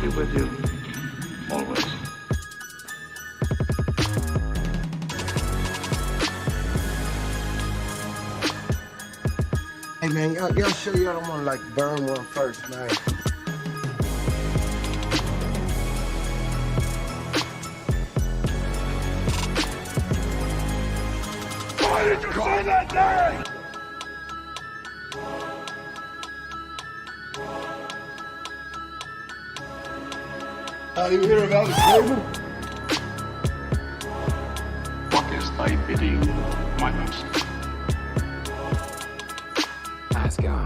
be with you always. Hey man, y'all sure y'all don't want to like burn one first, man? Why did you say that name? You hear about the table? What is thy bidding, my master? Nice guy.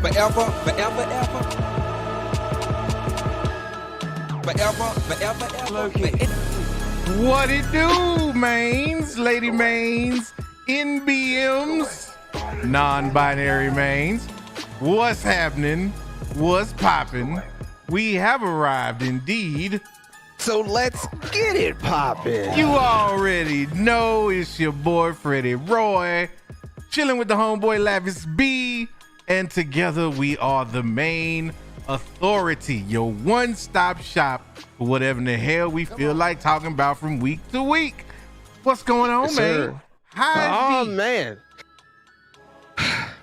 Forever, forever, ever. Forever, forever, ever. What it do, Maynes, Lady Maynes, NBMs, non-binary Maynes? What's happening? What's popping? We have arrived indeed. So let's get it poppin'. You already know it's your boy Freddie Roy, chilling with the homeboy Lavis B, and together we are the Main Authority, your one-stop shop for whatever in the hell we feel like talking about from week to week. What's going on, Yes, man? sir. Hi, Oh man,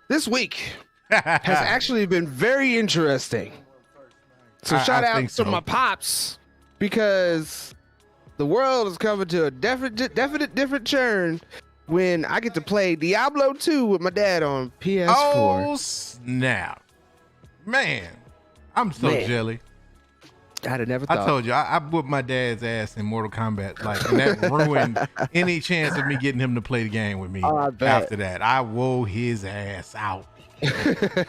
this week has actually been very interesting. So I shout out think to so. my pops, because the world is coming to a definite different turn when I get to play Diablo 2 with my dad on PS4. Oh snap, man! I'm so Man. jelly. I'd have never thought. I told you, I whooped my dad's ass in Mortal Kombat, like, and that ruined any chance of me getting him to play the game with me. Oh, I bet. After that, I wore his ass out.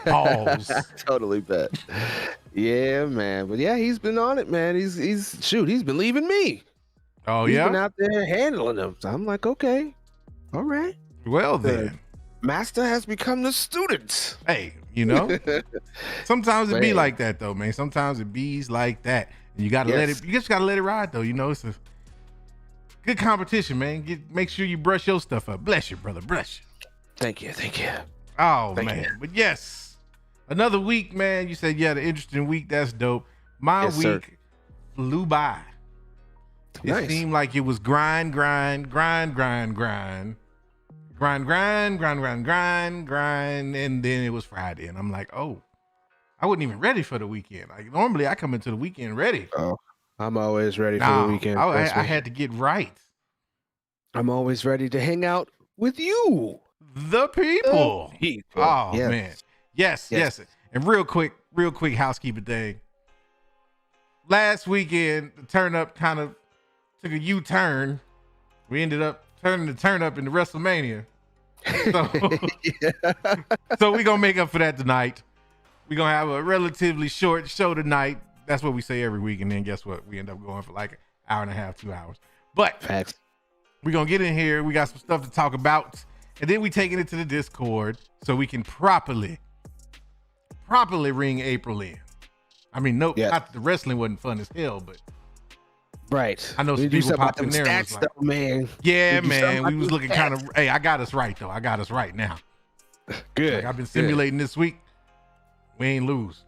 Balls. Totally bet. Yeah, man. But yeah, he's been on it, man. He's been leaving me. Oh He's yeah. been out there handling them. So I'm like, okay, all right. Well then, Master has become the student. hey, you know, sometimes it be Man. like that though, man. Sometimes it bees like that, and you gotta let Yes. it. You just gotta let it ride though. You know, it's a good competition, man. Make sure you brush your stuff up. Bless you, brother. Bless you. Thank you. Oh Thank man, you. but yes, another week, man. You said you had an interesting week. That's dope. My Yes, sir. week flew by. It Nice. seemed like it was grind, and then it was Friday, and I'm like, oh, I wasn't even ready for the weekend. Like normally, I come into the weekend ready. Oh, I'm always ready for Nah, the weekend. I trust me. had to get right. I'm always ready to hang out with you. The people. Oh Yes. man, yes. Yes. And real quick housekeeping thing. Last weekend, the turn up kind of took a U-turn. We ended up turning the turn up into WrestleMania. So we're gonna make up for that tonight. We're gonna have a relatively short show tonight. That's what we say every week, and then guess what? We end up going for like an hour and a half, 2 hours. But Facts. we're gonna get in here. We got some stuff to talk about. And then we taking it to the Discord so we can properly ring April in. I mean, no, Yes. not that the wrestling wasn't fun as hell, but Right. I know We some do people something popped in about there them and was stats, like, though, man. yeah, We do something man, we about was them looking kind stats. of, hey, I got us right though. I got us right now. Good. Like, I've been simulating this week. We ain't losing.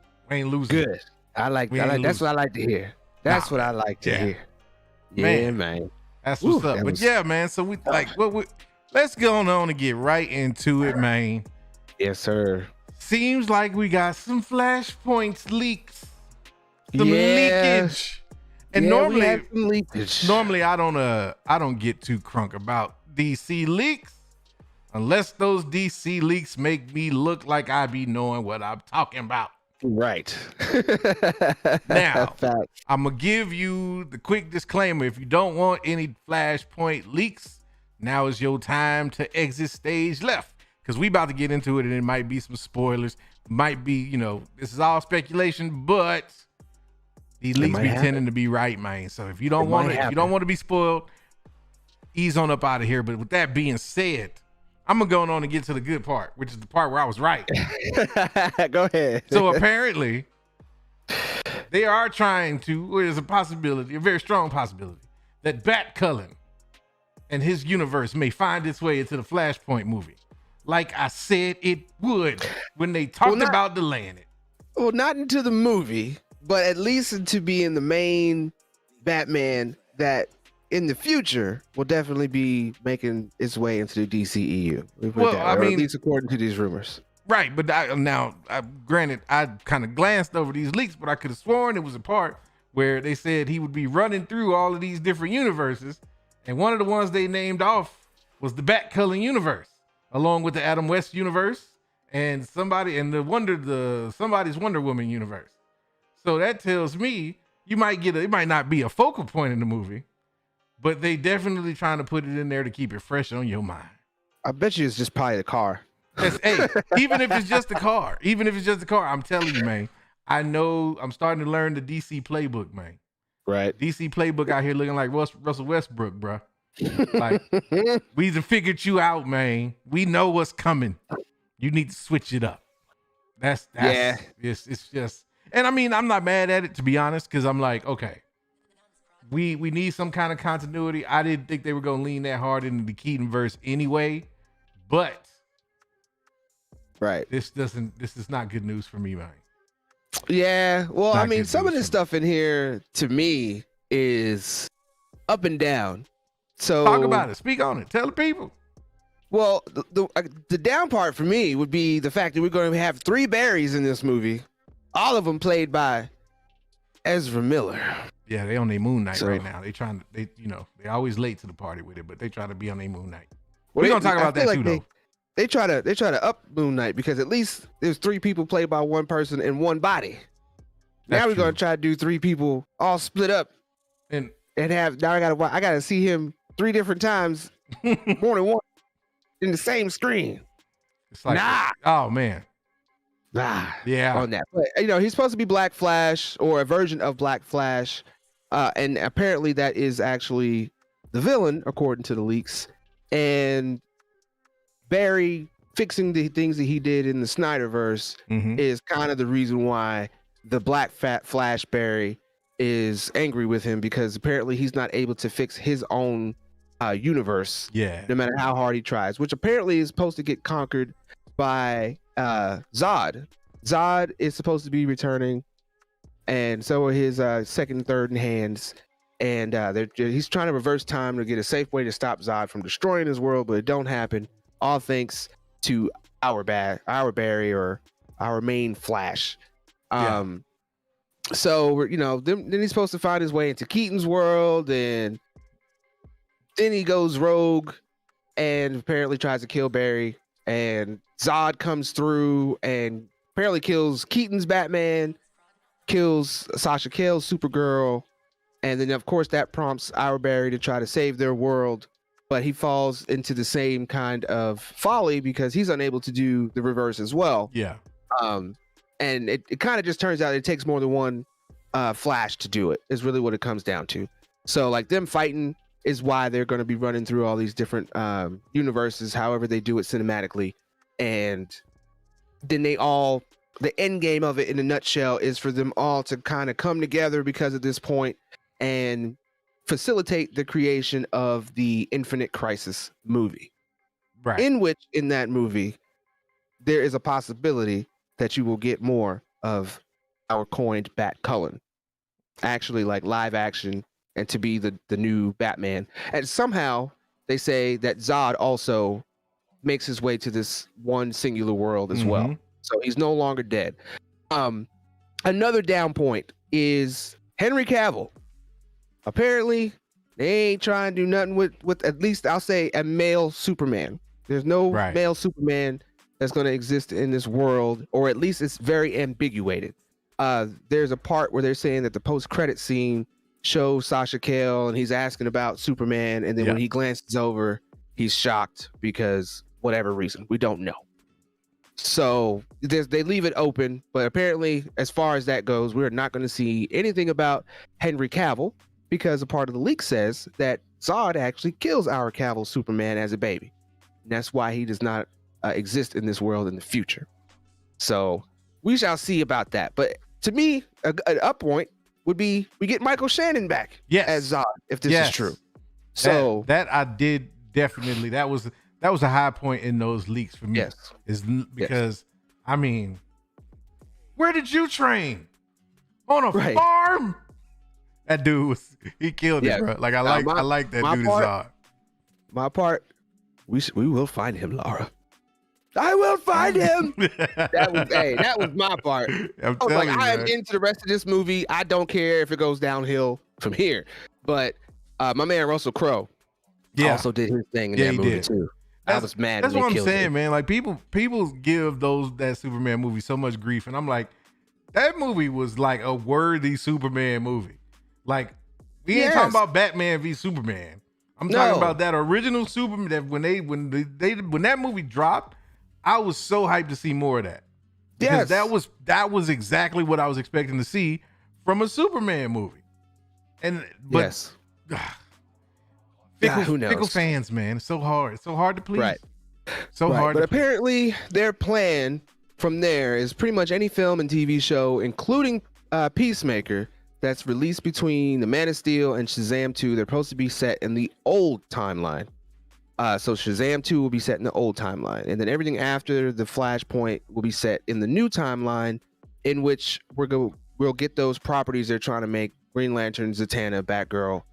Good. I like We that. ain't That's losing. what I like to hear. That's Nah, what I like to yeah. hear. Man. Yeah, man. That's what's Ooh, up. that But was- yeah, man. So we like let's go on and get right into it, man. Yes, sir. Seems like we got some Flashpoints leaks. Some Yeah. leakage. And Yeah, we normally had some leakage. I don't get too crunk about DC leaks unless those DC leaks make me look like I be knowing what I'm talking about. Right. Now, Facts. I'm gonna give you the quick disclaimer. If you don't want any Flashpoint leaks, now is your time to exit stage left. Because we about to get into it and it might be some spoilers. Might be, you know, this is all speculation, but these leaks might be happen. tending to be right, man. So if you don't It want might to, if you happen. don't want to be spoiled, ease on up out of here. But with that being said, I'm gonna go on and get to the good part, which is the part where I was right. Go ahead. So apparently, they are trying to, or there's a possibility, a very strong possibility, that Bat Cullen and his universe may find its way into the Flashpoint movie. Like I said it would when they talked about delaying it. Well, not into the movie, but at least into being the main Batman that in the future will definitely be making its way into the DCEU. Well, I mean, at least according to these rumors. Right, but granted, I kind of glanced over these leaks, but I could have sworn it was a part where they said he would be running through all of these different universes, and one of the ones they named off was the Bat Cullen universe, along with the Adam West universe and somebody's Wonder Woman universe. So that tells me it might not be a focal point in the movie, but they definitely trying to put it in there to keep it fresh on your mind. I bet you it's just probably the car. Hey, even if it's just a car, I'm telling you, man, I know I'm starting to learn the DC playbook, man. Right. DC playbook out here looking like Russell Westbrook, bro. Like, we done figured you out, man. We know what's coming. You need to switch it up. That's yeah. It's just, and I mean, I'm not mad at it, to be honest, because I'm like, okay, we need some kind of continuity. I didn't think they were gonna lean that hard into the Keaton verse anyway, but right. This is not good news for me, man. Yeah. Well, Not I mean, good some of news this for me. stuff in here to me is up and down. So Talk about it. Speak on it. Tell the people. Well, the down part for me would be the fact that we're going to have 3 Barrys in this movie, all of them played by Ezra Miller. Yeah, they on their Moon Knight right now. They always late to the party with it, but they try to be on their Moon Knight. We're gonna talk about that too, though. They try to up Moon Knight because at least there's 3 people played by one person in one body. Now we're gonna try to do 3 people all split up and have. Now I gotta see him 3 different times, more than one, in the same screen. It's like, oh man, yeah, on that. But he's supposed to be Black Flash or a version of Black Flash, and apparently that is actually the villain according to the leaks. And Barry fixing the things that he did in the Snyderverse is kind of the reason why the Black Flash Barry is angry with him, because apparently he's not able to fix his own universe. Yeah. No matter how hard he tries, which apparently is supposed to get conquered by Zod. Zod is supposed to be returning, and so are his second and third in hands. And he's trying to reverse time to get a safe way to stop Zod from destroying his world, but it don't happen. All thanks to our Barry, or our main Flash. So then he's supposed to find his way into Keaton's world, and then he goes rogue and apparently tries to kill Barry. And Zod comes through and apparently kills Keaton's Batman, kills Sasha Cale's Supergirl, and then of course that prompts our Barry to try to save their world. But he falls into the same kind of folly because he's unable to do the reverse as well. Yeah. And it kind of just turns out it takes more than one Flash to do it, is really what it comes down to. So like them fighting is why they're going to be running through all these different universes, however they do it cinematically. And then the end game of it in a nutshell is for them all to kind of come together because of this point and facilitate the creation of the Infinite Crisis movie. Right. In that movie, there is a possibility that you will get more of our coined Bat Cullen, actually like live action, and to be the new Batman. And somehow they say that Zod also makes his way to this one singular world as well. So he's no longer dead. Another down point is Henry Cavill. Apparently, they ain't trying to do nothing with at least I'll say a male Superman. There's no male Superman that's going to exist in this world, or at least it's very ambiguated. There's a part where they're saying that the post-credit scene shows Sasha Cale and he's asking about Superman, and then when he glances over, he's shocked because whatever reason, we don't know. So they leave it open, but apparently, as far as that goes, we're not going to see anything about Henry Cavill, because a part of the leak says that Zod actually kills our Cavill Superman as a baby. And that's why he does not exist in this world in the future. So we shall see about that. But to me, an up point would be we get Michael Shannon back Yes. as Zod if this Yes. is true. So that I did definitely. That was a high point in those leaks for me. yes, Because I mean, where did you train? On a Right. farm? That dude he killed Yeah. it, bro. Like I like that my dude part- is Zod. my part, we will find him, Laura. I will find him. That was my part. I'm I was telling like, you, I am man. into the rest of this movie. I don't care if it goes downhill from here. But my man Russell Crowe also did his thing in Yeah, that he movie did. too. I was mad. That's when what they I'm killed saying, him. man. Like people give that Superman movie so much grief, and I'm like, that movie was like a worthy Superman movie. Like we ain't talking about Batman v Superman. I'm talking about that original Superman. That when that movie dropped, I was so hyped to see more of that. Because that was exactly what I was expecting to see from a Superman movie. Who knows? Fickle fans, man. It's so hard. It's so hard to please. Right. So hard. But to please. apparently, their plan from there is pretty much any film and TV show, including Peacemaker, that's released between The Man of Steel and Shazam 2. They're supposed to be set in the old timeline. So Shazam 2 will be set in the old timeline. And then everything after the Flashpoint will be set in the new timeline, in which we'll get those properties they're trying to make: Green Lantern, Zatanna, Batgirl,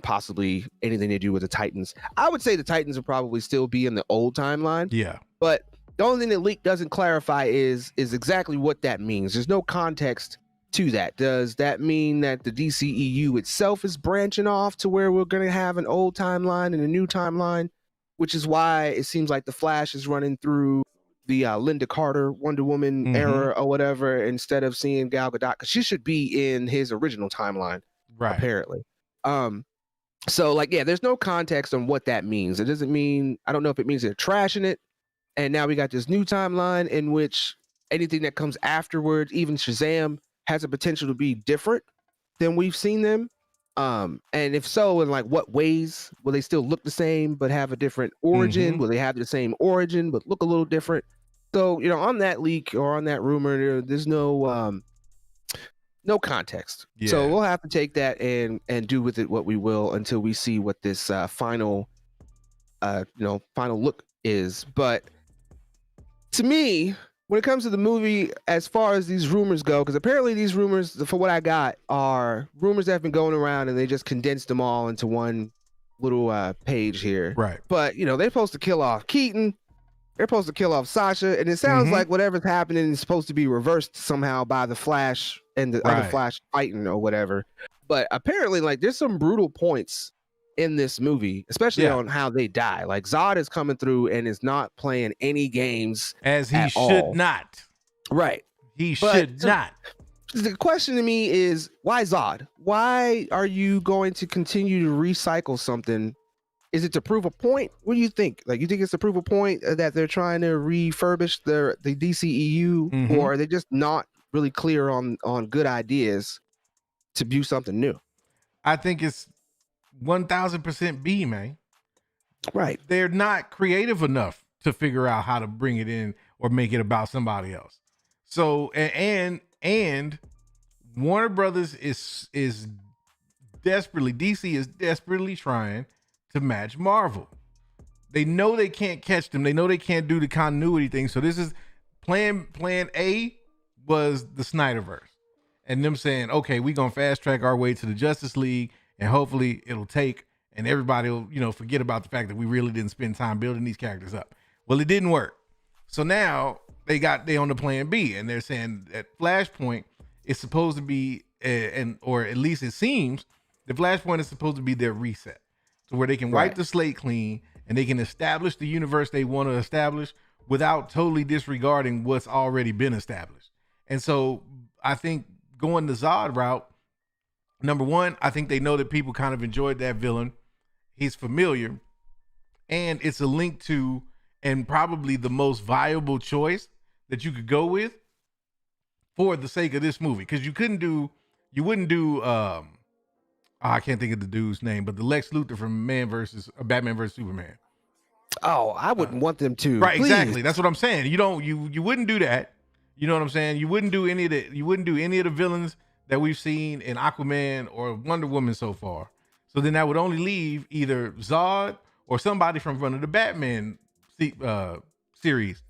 possibly anything to do with the Titans. I would say the Titans will probably still be in the old timeline. Yeah. But the only thing that leak doesn't clarify is exactly what that means. There's no context to that. Does that mean that the DCEU itself is branching off to where we're going to have an old timeline and a new timeline, which is why it seems like the Flash is running through the Linda Carter Wonder Woman era or whatever, instead of seeing Gal Gadot, because she should be in his original timeline, apparently. So like, yeah, there's no context on what that means. It doesn't mean, I don't know if it means they're trashing it, and now we got this new timeline in which anything that comes afterwards, even Shazam, has a potential to be different than we've seen them. And if so, in like what ways? Will they still look the same but have a different origin? Will they have the same origin but look a little different? So, you know, on that leak or on that rumor, there's no context. Yeah. So we'll have to take that and do with it what we will until we see what this final look is. But to me, when it comes to the movie, as far as these rumors go, because apparently these rumors, for what I got, are rumors that have been going around, and they just condensed them all into one little page here. Right. But, you know, they're supposed to kill off Keaton. They're supposed to kill off Sasha. And it sounds like whatever's happening is supposed to be reversed somehow by the Flash and the other Flash fighting or whatever. But apparently, like, there's some brutal points in this movie, especially on how they die. Like, Zod is coming through and is not playing any games, as he should all. not. Right. He should not. The question to me is, why Zod? Why are you going to continue to recycle something? Is it to prove a point? What do you think? Like, you think it's to prove a point that they're trying to refurbish the DCEU, or are they just not really clear on good ideas to do something new? I think it's 1000% B, man. Right. They're not creative enough to figure out how to bring it in or make it about somebody else. So and Warner Brothers is desperately, DC is desperately trying to match Marvel. They know they can't catch them. They know they can't do the continuity thing. So this is plan A was the Snyderverse, and them saying, okay, we're gonna fast track our way to the Justice League, and hopefully it'll take, and everybody will, you know, forget about the fact that we really didn't spend time building these characters up. Well, it didn't work. So now they on the plan B, and they're saying that Flashpoint is supposed to be, or at least it seems, the Flashpoint is supposed to be their reset, so where they can wipe the slate clean and they can establish the universe they want to establish without totally disregarding what's already been established. And so I think going the Zod route, number one, I think they know that people kind of enjoyed that villain. He's familiar, and it's a link to, and probably the most viable choice that you could go with for the sake of this movie. Because you wouldn't do I can't think of the dude's name, but the Lex Luthor from Batman versus Superman. Oh, I wouldn't want them to. Right, Please. exactly. That's what I'm saying. You wouldn't do that. You know what I'm saying? You wouldn't do any of the villains that we've seen in Aquaman or Wonder Woman so far. So then that would only leave either Zod or somebody from one of the Batman series.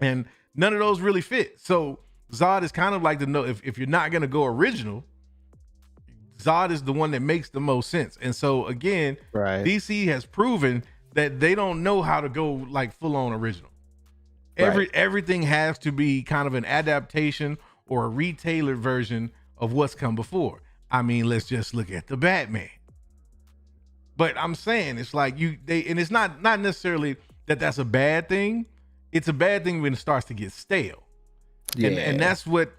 And none of those really fit. So Zod is kind of like if you're not going to go original, Zod is the one that makes the most sense. And so again, DC has proven that they don't know how to go like full on original. Everything has to be kind of an adaptation or a retailored version of what's come before. I mean, let's just look at the Batman. But I'm saying it's like and it's not necessarily that that's a bad thing. It's a bad thing when it starts to get stale. Yeah. And that's what,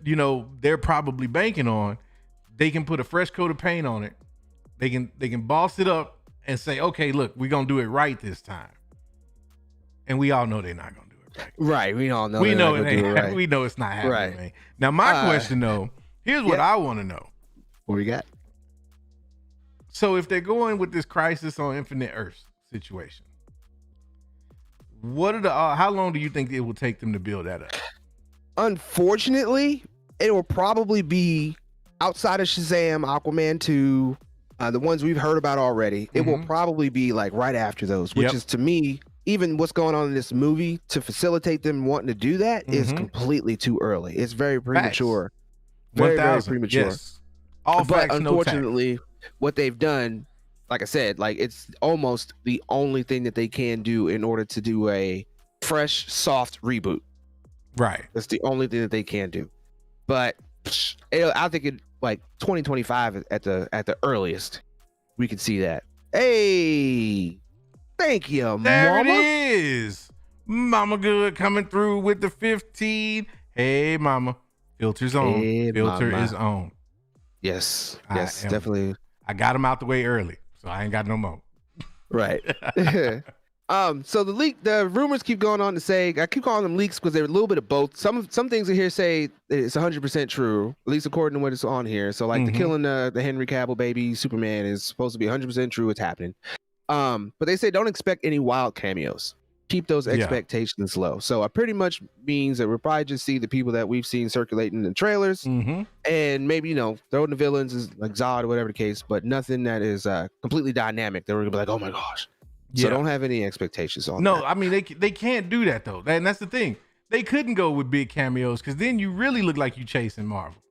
they're probably banking on. They can put a fresh coat of paint on it. They can boss it up and say, okay, look, we're going to do it right this time. And we all know they're not going to do it right. Right. We all know. We know it ain't. Right. We know it's not happening. Right. Man. Now, my question though, here's what I want to know. What we got? So if they're going with this Crisis on Infinite Earths situation, what are how long do you think it will take them to build that up? Unfortunately, it will probably be outside of Shazam, Aquaman 2, the ones we've heard about already. It will probably be like right after those, which is to me, even what's going on in this movie to facilitate them wanting to do that is completely too early. It's very premature. Very premature. Yes. All but facts, unfortunately, what they've done, like I said, like it's almost the only thing that they can do in order to do a fresh, soft reboot. Right. That's the only thing that they can do. But I think it like 2025 at the earliest, we could see that. Hey, thank you, there Mama. It is. Mama Good coming through with the 15. Hey, Mama. Filter's on. Hey, Filter Mama. is on. Yes, definitely. I got him out the way early, so I ain't got no more. Right. So the rumors keep going on to say, I keep calling them leaks because they're a little bit of both. Some things in here say it's 100% true, at least according to what is on here. So like the killing the Henry Cavill baby Superman is supposed to be 100% true. It's happening. But they say don't expect any wild cameos. Keep those expectations low. So it pretty much means that we'll probably just see the people that we've seen circulating in the trailers, and maybe throw in the villains is like Zod or whatever the case, but nothing that is completely dynamic. That we're gonna be like, oh my gosh. So don't have any expectations on that. No, I mean they can't do that though, and that's the thing. They couldn't go with big cameos because then you really look like you chasing Marvel.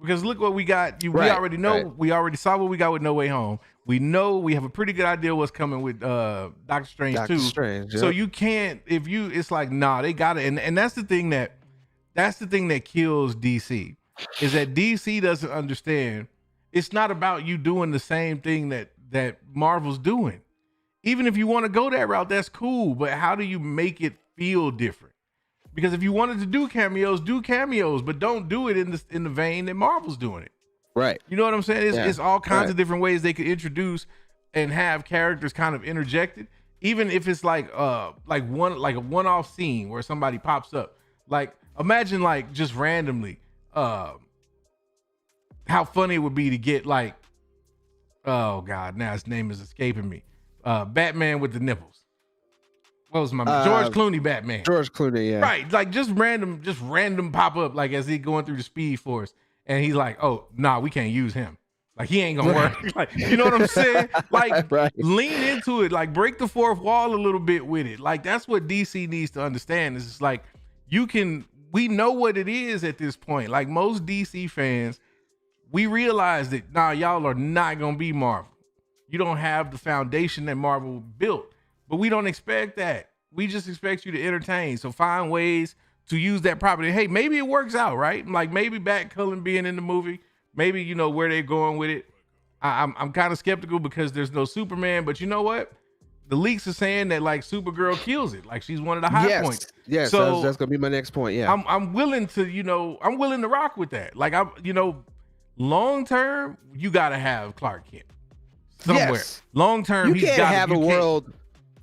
Because look what we got. We already know. Right. We already saw what we got with No Way Home. We know we have a pretty good idea what's coming with Doctor Strange 2. Strange, so you can't it's like they got it. And that's the thing that kills DC is that DC doesn't understand. It's not about you doing the same thing that Marvel's doing. Even if you want to go that route, that's cool. But how do you make it feel different? Because if you wanted to do cameos, but don't do it in the vein that Marvel's doing it. Right. You know what I'm saying? It's all kinds of different ways they could introduce and have characters kind of interjected. Even if it's like a one-off scene where somebody pops up. Like imagine like just randomly how funny it would be to get like, oh God, now his name is escaping me. Batman with the nipples. What was my George Clooney Batman? George Clooney, yeah. Right, like just random pop up like as he going through the Speed Force, and he's like, "Oh, nah, we can't use him. Like he ain't gonna work." Like, you know what I'm saying? Like lean into it, like break the fourth wall a little bit with it. Like that's what DC needs to understand. Is it's like we know what it is at this point. Like most DC fans, we realize that y'all are not gonna be Marvel. You don't have the foundation that Marvel built. But we don't expect that. We just expect you to entertain. So find ways to use that property. Hey, maybe it works out, right? Like maybe Cullen being in the movie, maybe where they're going with it. I'm kind of skeptical because there's no Superman, but you know what? The leaks are saying that like Supergirl kills it. Like she's one of the high points. Yes, so that's gonna be my next point. Yeah. I'm willing to rock with that. Like long term, you gotta have Clark Kent somewhere. Yes. Long term, you can't have a world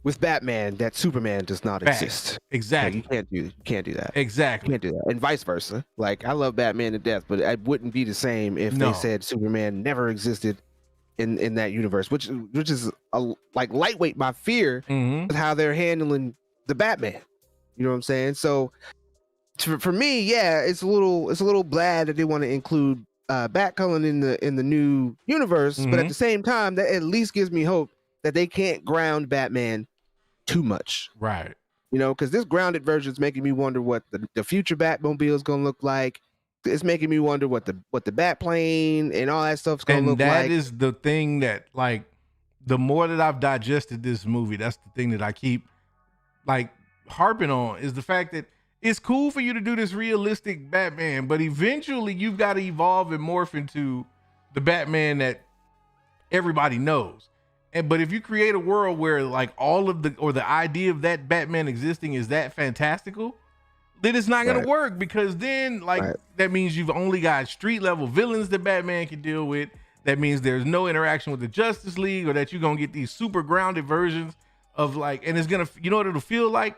with Batman that Superman does not exist. Exactly. Like, you can't do that. Exactly. You can't do that. And vice versa. Like I love Batman to death, but it wouldn't be the same if they said Superman never existed in that universe, which is like lightweight my fear with how they're handling the Batman. You know what I'm saying? So for me, yeah, it's a little glad that they want to include Bat Cullen in the new universe, but at the same time, that at least gives me hope that they can't ground Batman too much. Right. You know, because this grounded version is making me wonder what the future Batmobile is going to look like. It's making me wonder what the bat plane and all that stuff's going to look like. And that is the thing that, like, the more that I've digested this movie, that's the thing that I keep like harping on, is the fact that it's cool for you to do this realistic Batman, but eventually you've got to evolve and morph into the Batman that everybody knows. But if you create a world where like the idea of that Batman existing is that fantastical, then it's not going to work, because then that means you've only got street level villains that Batman can deal with. That means there's no interaction with the Justice League, or that you're going to get these super grounded versions of like, and it's going to, you know what it'll feel like?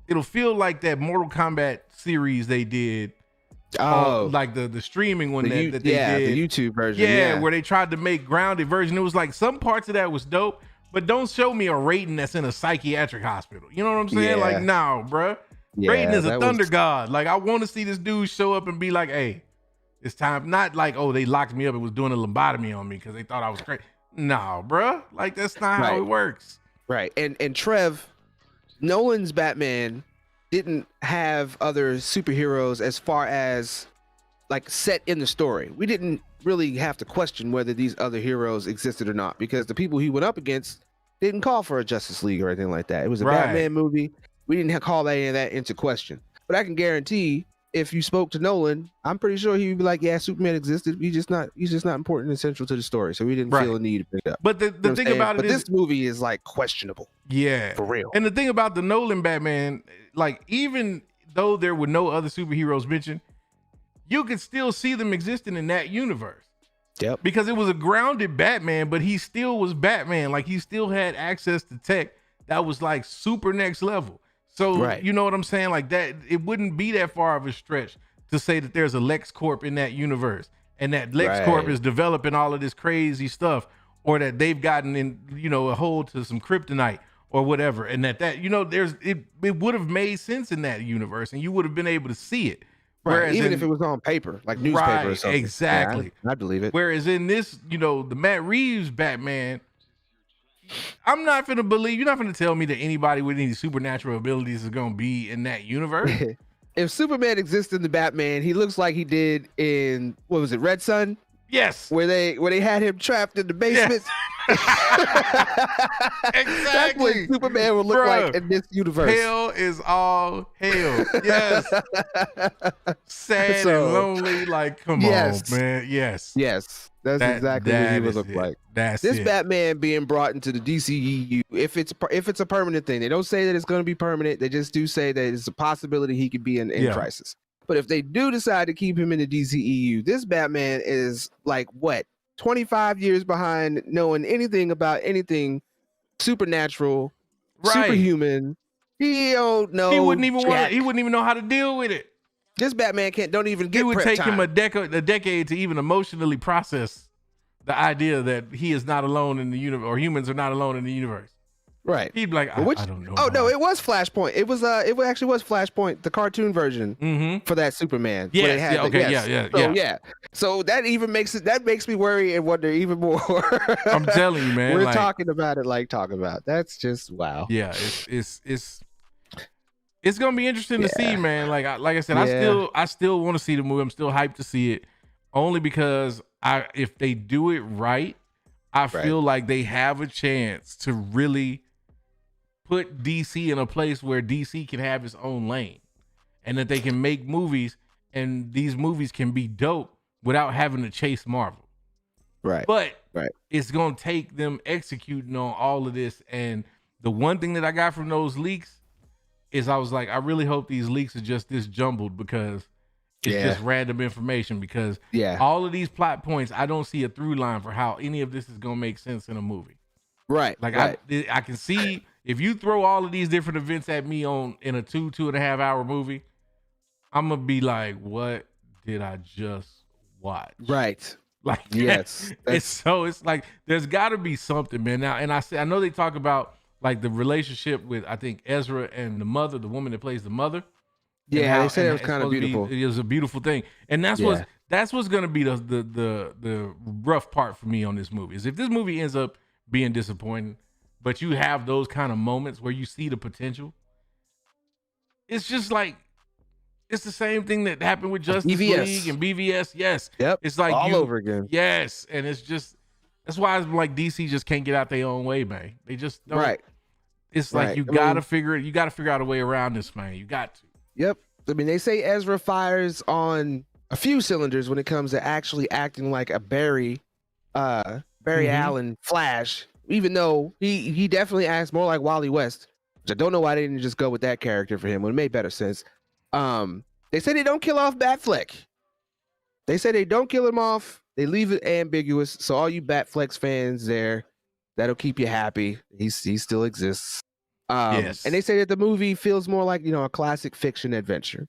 It'll feel like that Mortal Kombat series they did. Like the streaming one that they did. The YouTube version. Yeah, where they tried to make grounded version. It was like some parts of that was dope, but don't show me a Raiden that's in a psychiatric hospital. You know what I'm saying? Like, no, bruh. Yeah, Raiden is a thunder god. Like, I want to see this dude show up and be like, hey, it's time. Not like, oh, they locked me up and was doing a lobotomy on me because they thought I was crazy. No, bruh. Like, that's not how it works. Right. And Trev, Nolan's Batman didn't have other superheroes as far as like set in the story. We didn't really have to question whether these other heroes existed or not, because the people he went up against didn't call for a Justice League or anything like that. It was a Batman movie. We didn't call any of that into question. But I can guarantee if you spoke to Nolan, I'm pretty sure he would be like, yeah, Superman existed. He's just not important and central to the story. So we didn't feel a need to pick it up. But the thing about it is, this movie is like questionable. Yeah. For real. And the thing about the Nolan Batman, like, even though there were no other superheroes mentioned, you could still see them existing in that universe. Yep. Because it was a grounded Batman, but he still was Batman. Like, he still had access to tech that was like super next level. So, you know what I'm saying? Like, that, it wouldn't be that far of a stretch to say that there's a LexCorp in that universe, and that LexCorp is developing all of this crazy stuff, or that they've gotten in, you know, a hold to some kryptonite or whatever. And that, you know, it would have made sense in that universe, and you would have been able to see it. Right. Even if it was on paper, like newspaper or something. Exactly. Yeah, I believe it. Whereas in this, you know, the Matt Reeves Batman, I'm not gonna believe, you're not gonna tell me that anybody with any supernatural abilities is gonna be in that universe. If Superman exists in the Batman, he looks like he did in, what was it, Red Sun? Yes. Where they had him trapped in the basement. Yes. Exactly. That's what Superman would look like in this universe. Hell is all hell. Yes. Sad and lonely. Like, come on, man. Yes. Yes. That's exactly what he would look like. That's this Batman being brought into the DCEU, if it's a permanent thing. They don't say that it's going to be permanent. They just do say that it's a possibility he could be in Crisis. But if they do decide to keep him in the DCEU, this Batman is like, what, 25 years behind knowing anything about anything supernatural, superhuman. He don't know. He wouldn't even know how to deal with it. This Batman don't even get. It would take time. him a decade to even emotionally process the idea that he is not alone in the universe, or humans are not alone in the universe. Right. He'd be like, I don't know. Oh no, it was Flashpoint. It actually was Flashpoint, the cartoon version for that Superman. Yeah. So that even makes me worry and wonder even more. I'm telling you, man. We're talking about it like talking about. That's just wow. Yeah, it's gonna be interesting to see, man. Like I said, I still want to see the movie. I'm still hyped to see it, only because if they do it right, I feel like they have a chance to really put DC in a place where DC can have its own lane, and that they can make movies, and these movies can be dope without having to chase Marvel. Right. But it's gonna take them executing on all of this. And the one thing that I got from those leaks is I was like, I really hope these leaks are just this jumbled, because it's just random information, because all of these plot points, I don't see a through line for how any of this is going to make sense in a movie. Right. Like I can see if you throw all of these different events at me in a 2.5 hour movie, I'm going to be like, what did I just watch? Right. Like, yes. It's like, there's got to be something, man. Now, and I know they talk about like the relationship with, I think, Ezra and the mother, the woman that plays the mother. Yeah, they said it was kind of beautiful. It was a beautiful thing. And that's That's what's gonna be the rough part for me on this movie is if this movie ends up being disappointing, but you have those kind of moments where you see the potential. It's just like it's the same thing that happened with Justice BVS. League and BVS. Yes, Yep. it's like all over again. Yes, and it's just that's why it's like DC just can't get out their own way, man. They just don't. Right. It's like Right. you gotta figure out a way around this, man. You got to. Yep. I mean, they say Ezra fires on a few cylinders when it comes to actually acting like a Barry Allen Flash, even though he definitely acts more like Wally West, which I don't know why they didn't just go with that character for him when it made better sense. They say they don't kill off Batfleck. They say they don't kill him off. They leave it ambiguous. So all you Batflex fans there, that'll keep you happy. He still exists. Yes. And they say that the movie feels more like, a classic fiction adventure.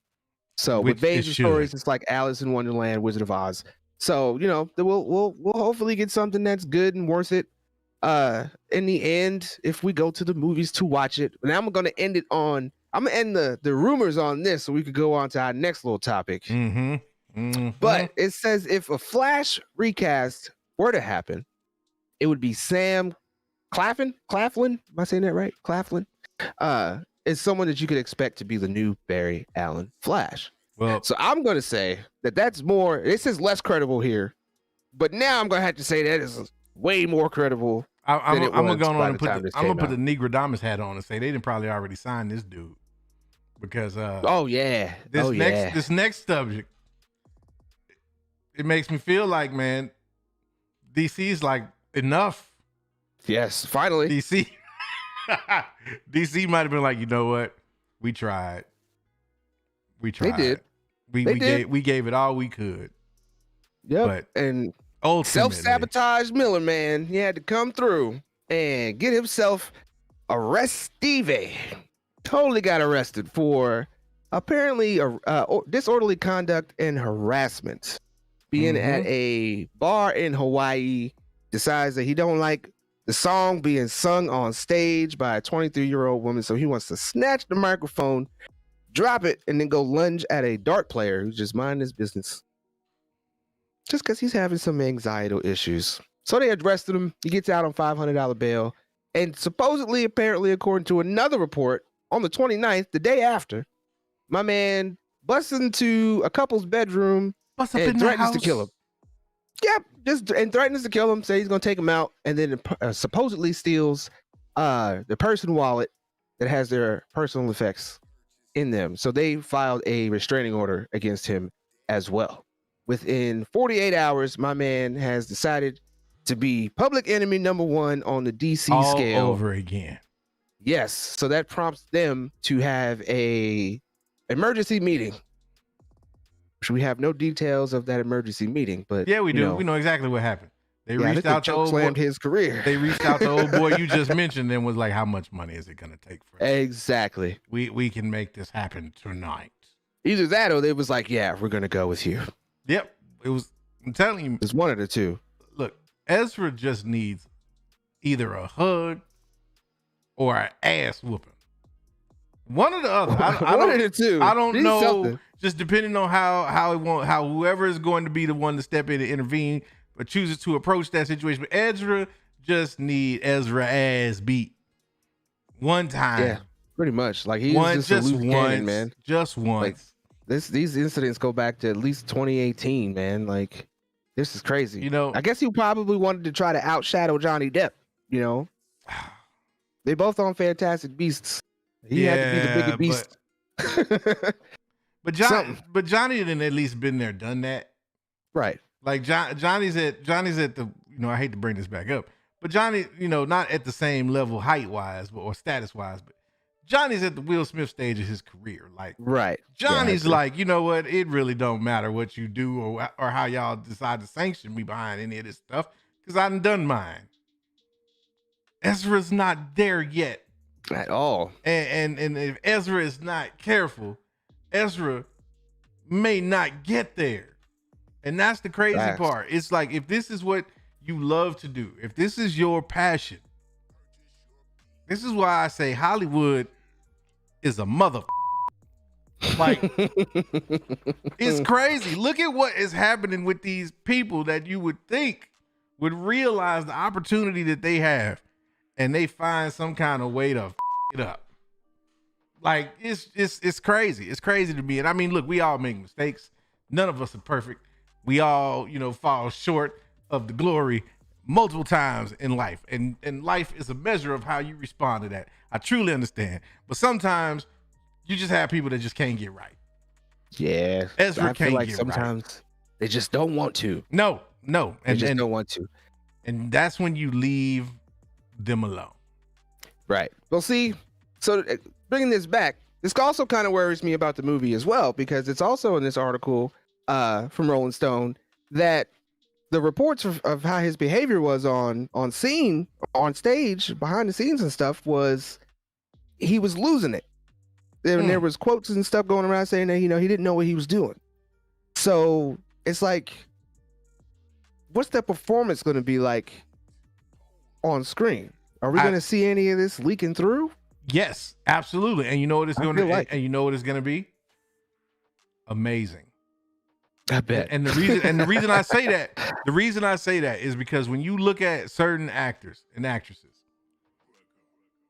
So Which with Veins it of should. stories, it's like Alice in Wonderland, Wizard of Oz. So, we'll hopefully get something that's good and worth it. In the end, if we go to the movies to watch it, and I'm gonna end the rumors on this so we could go on to our next little topic. But it says if a Flash recast were to happen, it would be Sam Claflin. Am I saying that right? Claflin. Is someone that you could expect to be the new Barry Allen Flash. Well, So I'm going to say that's more. This is less credible here, but now I'm going to have to say that is way more credible. I'm than it gonna was go by on the and time this I'm gonna came put the Negrodamus hat on and say they didn't probably already sign this dude because Oh yeah. this next subject it makes me feel like, man, DC's like enough. Yes, finally. DC might have been like, you know what? We tried. They did. We gave it all we could. Yep. But And ultimately, self-sabotage Miller, man. He had to come through and get himself arrested. Totally got arrested for apparently disorderly conduct and harassment. Being at a bar in Hawaii, decides that he don't like the song being sung on stage by a 23-year-old woman, so he wants to snatch the microphone, drop it, and then go lunge at a dart player who's just minding his business. Just because he's having some anxiety issues. So they arrested him. He gets out on $500 bail. And supposedly, apparently, according to another report, on the 29th, the day after, my man busts into a couple's bedroom what's up and in the threatens house? to kill him. Yep, and threatens to kill him. Say he's gonna take him out, and then supposedly steals the person wallet that has their personal effects in them. So they filed a restraining order against him as well. Within 48 hours, my man has decided to be public enemy number one on the DC all scale. over again. Yes, so that prompts them to have a emergency meeting. We have no details of that emergency meeting, but Yeah, we do. We know exactly what happened. They I reached think out to choke old boy. slammed his career. They reached out to old boy you just mentioned and was like, "How much money is it gonna take for us? Exactly. We can make this happen tonight." Either that or they was like, "Yeah, we're gonna go with you." Yep, it was. I'm telling you, It's one of the two. look, Ezra just needs either a hug or an ass whooping. One or the other. I One don't, of the two. I don't Need know. something. Just depending on how whoever is going to be the one to step in and intervene, but chooses to approach that situation. But Ezra just need Ezra ass beat one time. Yeah, pretty much. Like he's just a loose cannon, man. Just once. Like, these incidents go back to at least 2018, man. Like this is crazy. You know, I guess he probably wanted to try to outshadow Johnny Depp. You know, they both on Fantastic Beasts. He had to be the bigger beast. But Johnny had at least been there, done that. Right. Like Johnny's at the, I hate to bring this back up, but Johnny, not at the same level height wise or status wise, but Johnny's at the Will Smith stage of his career. Like, right. Johnny's like, you know what? It really don't matter what you do or how y'all decide to sanction me behind any of this stuff because I done mine. Ezra's not there yet at all. And if Ezra is not careful, Ezra may not get there. And that's the crazy part. It's like, if this is what you love to do, if this is your passion, this is why I say Hollywood is a mother. Like, it's crazy. Look at what is happening with these people that you would think would realize the opportunity that they have, and they find some kind of way to f it up. Like, it's crazy. It's crazy to me. And I mean, look, we all make mistakes. None of us are perfect. We all, fall short of the glory multiple times in life. And life is a measure of how you respond to that. I truly understand. But sometimes you just have people that just can't get right. Yeah. Ezra I feel can't like get sometimes right. they just don't want to. No. They just don't want to. And that's when you leave them alone. Right. Well, see, so bringing this back, this also kind of worries me about the movie as well, because it's also in this article from Rolling Stone that the reports of how his behavior was on stage, behind the scenes and stuff, was he was losing it. There was quotes and stuff going around saying that, he didn't know what he was doing. So it's like, what's that performance going to be like on screen? Are we going to see any of this leaking through? Yes, absolutely. And you know what it's going to like. and you know what it's going to be? Amazing. I bet. And the reason I say that is because when you look at certain actors and actresses,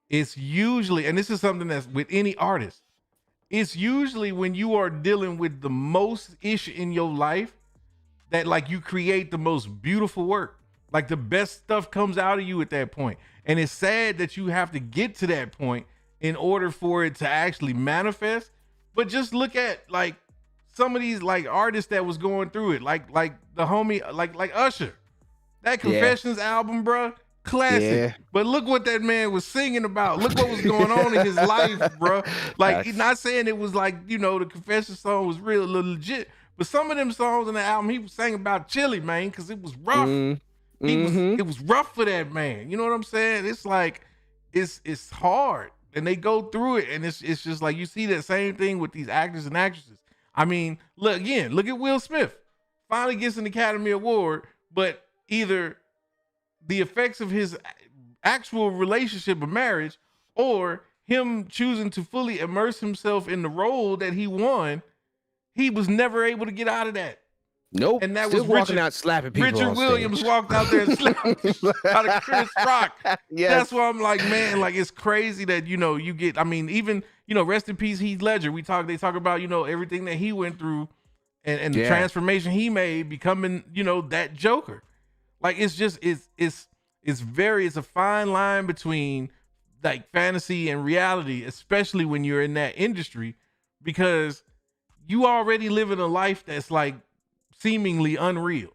it's usually, and this is something that's with any artist, it's usually when you are dealing with the most issue in your life that, like, you create the most beautiful work. Like, the best stuff comes out of you at that point. And it's sad that you have to get to that point in order for it to actually manifest. But just look at, like, some of these, like, artists that was going through it, like the homie, like Usher, that Confessions album, bro, classic. Yeah. But look what that man was singing about. Look what was going on in his life, bro. Like, not saying it was like, the Confessions song was real legit, but some of them songs in the album, he was singing about Chili, man, because it was rough. It was rough for that man. You know what I'm saying? It's like, it's hard, and they go through it, and it's just like, you see that same thing with these actors and actresses. I mean, look at Will Smith. Finally gets an Academy Award, but either the effects of his actual relationship or marriage, or him choosing to fully immerse himself in the role that he won, he was never able to get out of that. Nope. And that Still was walking out slapping people. Richard Williams walked out there and slapped out of Chris Rock. Yes. That's why I'm like, man, like, it's crazy that, you get, I mean, even, rest in peace, Heath Ledger. They talk about, everything that he went through and the transformation he made becoming, that Joker. Like, it's just, it's a fine line between, like, fantasy and reality, especially when you're in that industry, because you already living a life that's, like, seemingly unreal.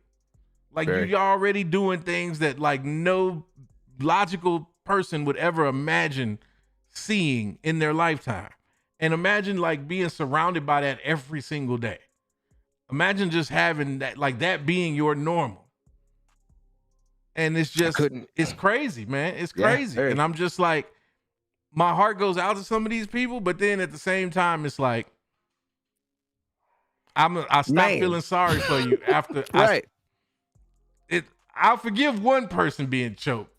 Like, you're already doing things that, like, no logical person would ever imagine seeing in their lifetime. And imagine, like, being surrounded by that every single day. Imagine just having that, like, that being your normal. And it's just, it's crazy, man. It's crazy. And I'm just like, my heart goes out to some of these people, but then at the same time, it's like, I stop feeling sorry for you after. I'll forgive one person being choked.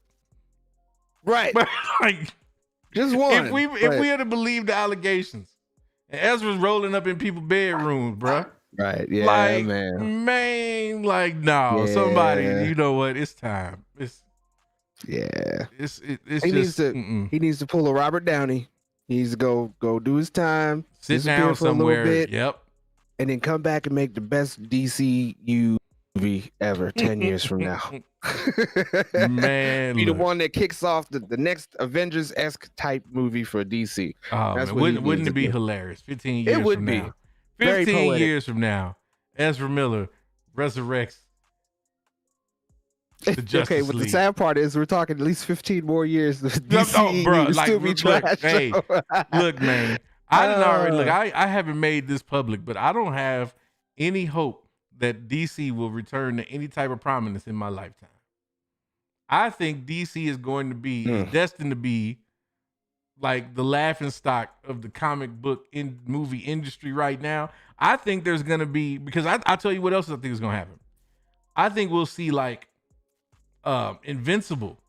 Right. But, like, just one. If we had to believe the allegations, and Ezra's rolling up in people's bedrooms, bro. Right. Yeah, like, man. Like, no, somebody, you know what? It's time. It's he needs to pull a Robert Downey. He needs to go do his time. Sit down for somewhere. A little bit, yep. And then come back and make the best DCU movie ever 10 years from now. Man, be the one that kicks off the next Avengers-esque type movie for DC. Oh, that's wouldn't it be hilarious? 15 years it would from be. Now. 15 years from now, Ezra Miller resurrects the Justice Okay, but League. the sad part is we're talking at least 15 more years. DC bro, will like, still be trash. Hey, look, man. I didn't already look. I haven't made this public, but I don't have any hope that DC will return to any type of prominence in my lifetime. I think DC is going to be is destined to be like the laughing stock of the comic book movie industry right now. I think there's going to be, because I'll tell you what else I think is going to happen. I think we'll see, like, Invincible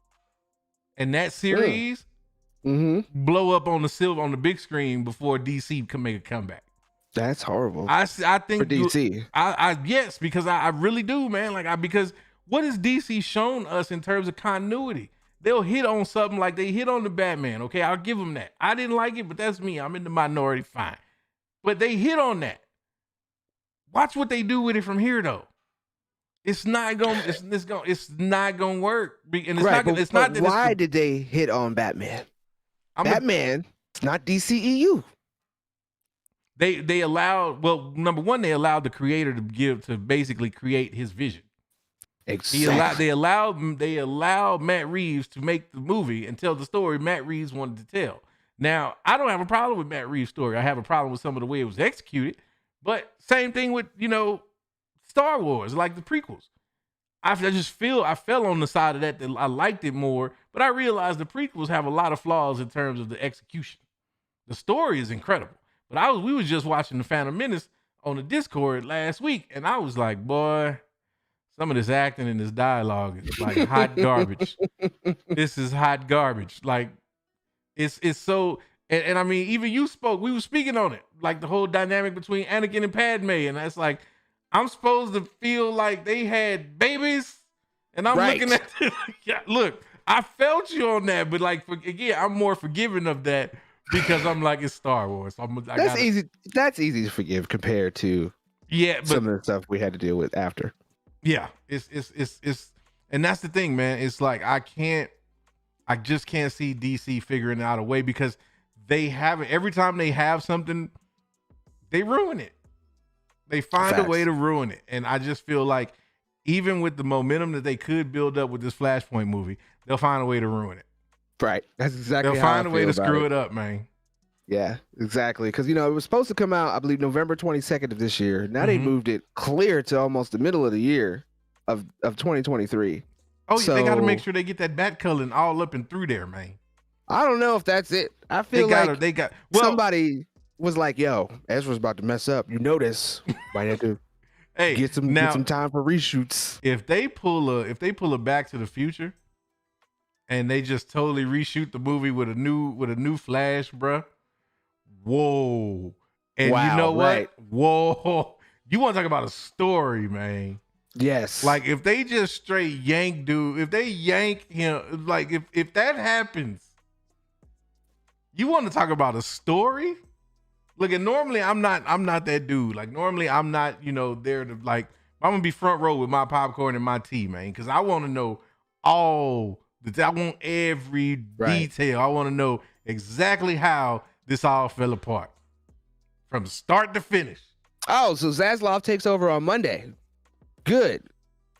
and that series blow up on the big screen before DC can make a comeback. That's horrible I think for DC. Yes, because I really do, man. Like because what has DC shown us in terms of continuity? They'll hit on something like they hit on the Batman. Okay, I'll give them that. I didn't like it, but that's me. I'm in the minority. Fine, but they hit on that. Watch what they do with it from here, though. It's not gonna. It's not gonna work. And it's Right, not. It's not. That why did they hit on Batman? Batman, it's not DCEU. They allowed. Well, number one, they allowed the creator to basically create his vision. Exactly. They allowed Matt Reeves to make the movie and tell the story Matt Reeves wanted to tell. Now, I don't have a problem with Matt Reeves' story. I have a problem with some of the way it was executed. But same thing with Star Wars, like the prequels. I fell on the side of that I liked it more, but I realized the prequels have a lot of flaws in terms of the execution. The story is incredible, but we was just watching The Phantom Menace on the Discord last week, and I was like, boy, some of this acting and this dialogue is like hot garbage. This is hot garbage. Like it's so, and I mean, even we were speaking on it, like the whole dynamic between Anakin and Padme, and that's like, I'm supposed to feel like they had babies, and I'm looking at it. Yeah, look, I felt you on that, but like again, I'm more forgiving of that because I'm like, it's Star Wars. That's easy. That's easy to forgive compared to some of the stuff we had to deal with after. Yeah, it's and that's the thing, man. It's like I just can't see DC figuring out a way because they haven't. Every time they have something, they ruin it. They find a way to ruin it, and I just feel like even with the momentum that they could build up with this Flashpoint movie, they'll find a way to ruin it. Right, that's exactly. They'll find a way to screw it up, man. Yeah, exactly. Because it was supposed to come out, I believe, November 22nd of this year. Now they moved it clear to almost the middle of the year of 2023. Oh, yeah, they got to make sure they get that bat culling all up and through there, man. I don't know if that's it. I feel somebody was like, "Yo, Ezra's about to mess up. You know this. Might have to get some time for reshoots." If they pull a Back to the Future, and they just totally reshoot the movie with a new Flash, bruh. Whoa. And you know what? Right. Whoa. You want to talk about a story, man. Yes. Like if they just straight yank if they yank him, like if that happens, you want to talk about a story? Look, and normally I'm not that dude. Like normally I'm not, there to like, I'm gonna be front row with my popcorn and my tea, man. Cause I want to know I want every detail. I want to know exactly how this all fell apart from start to finish. Oh, so Zaslav takes over on Monday. Good,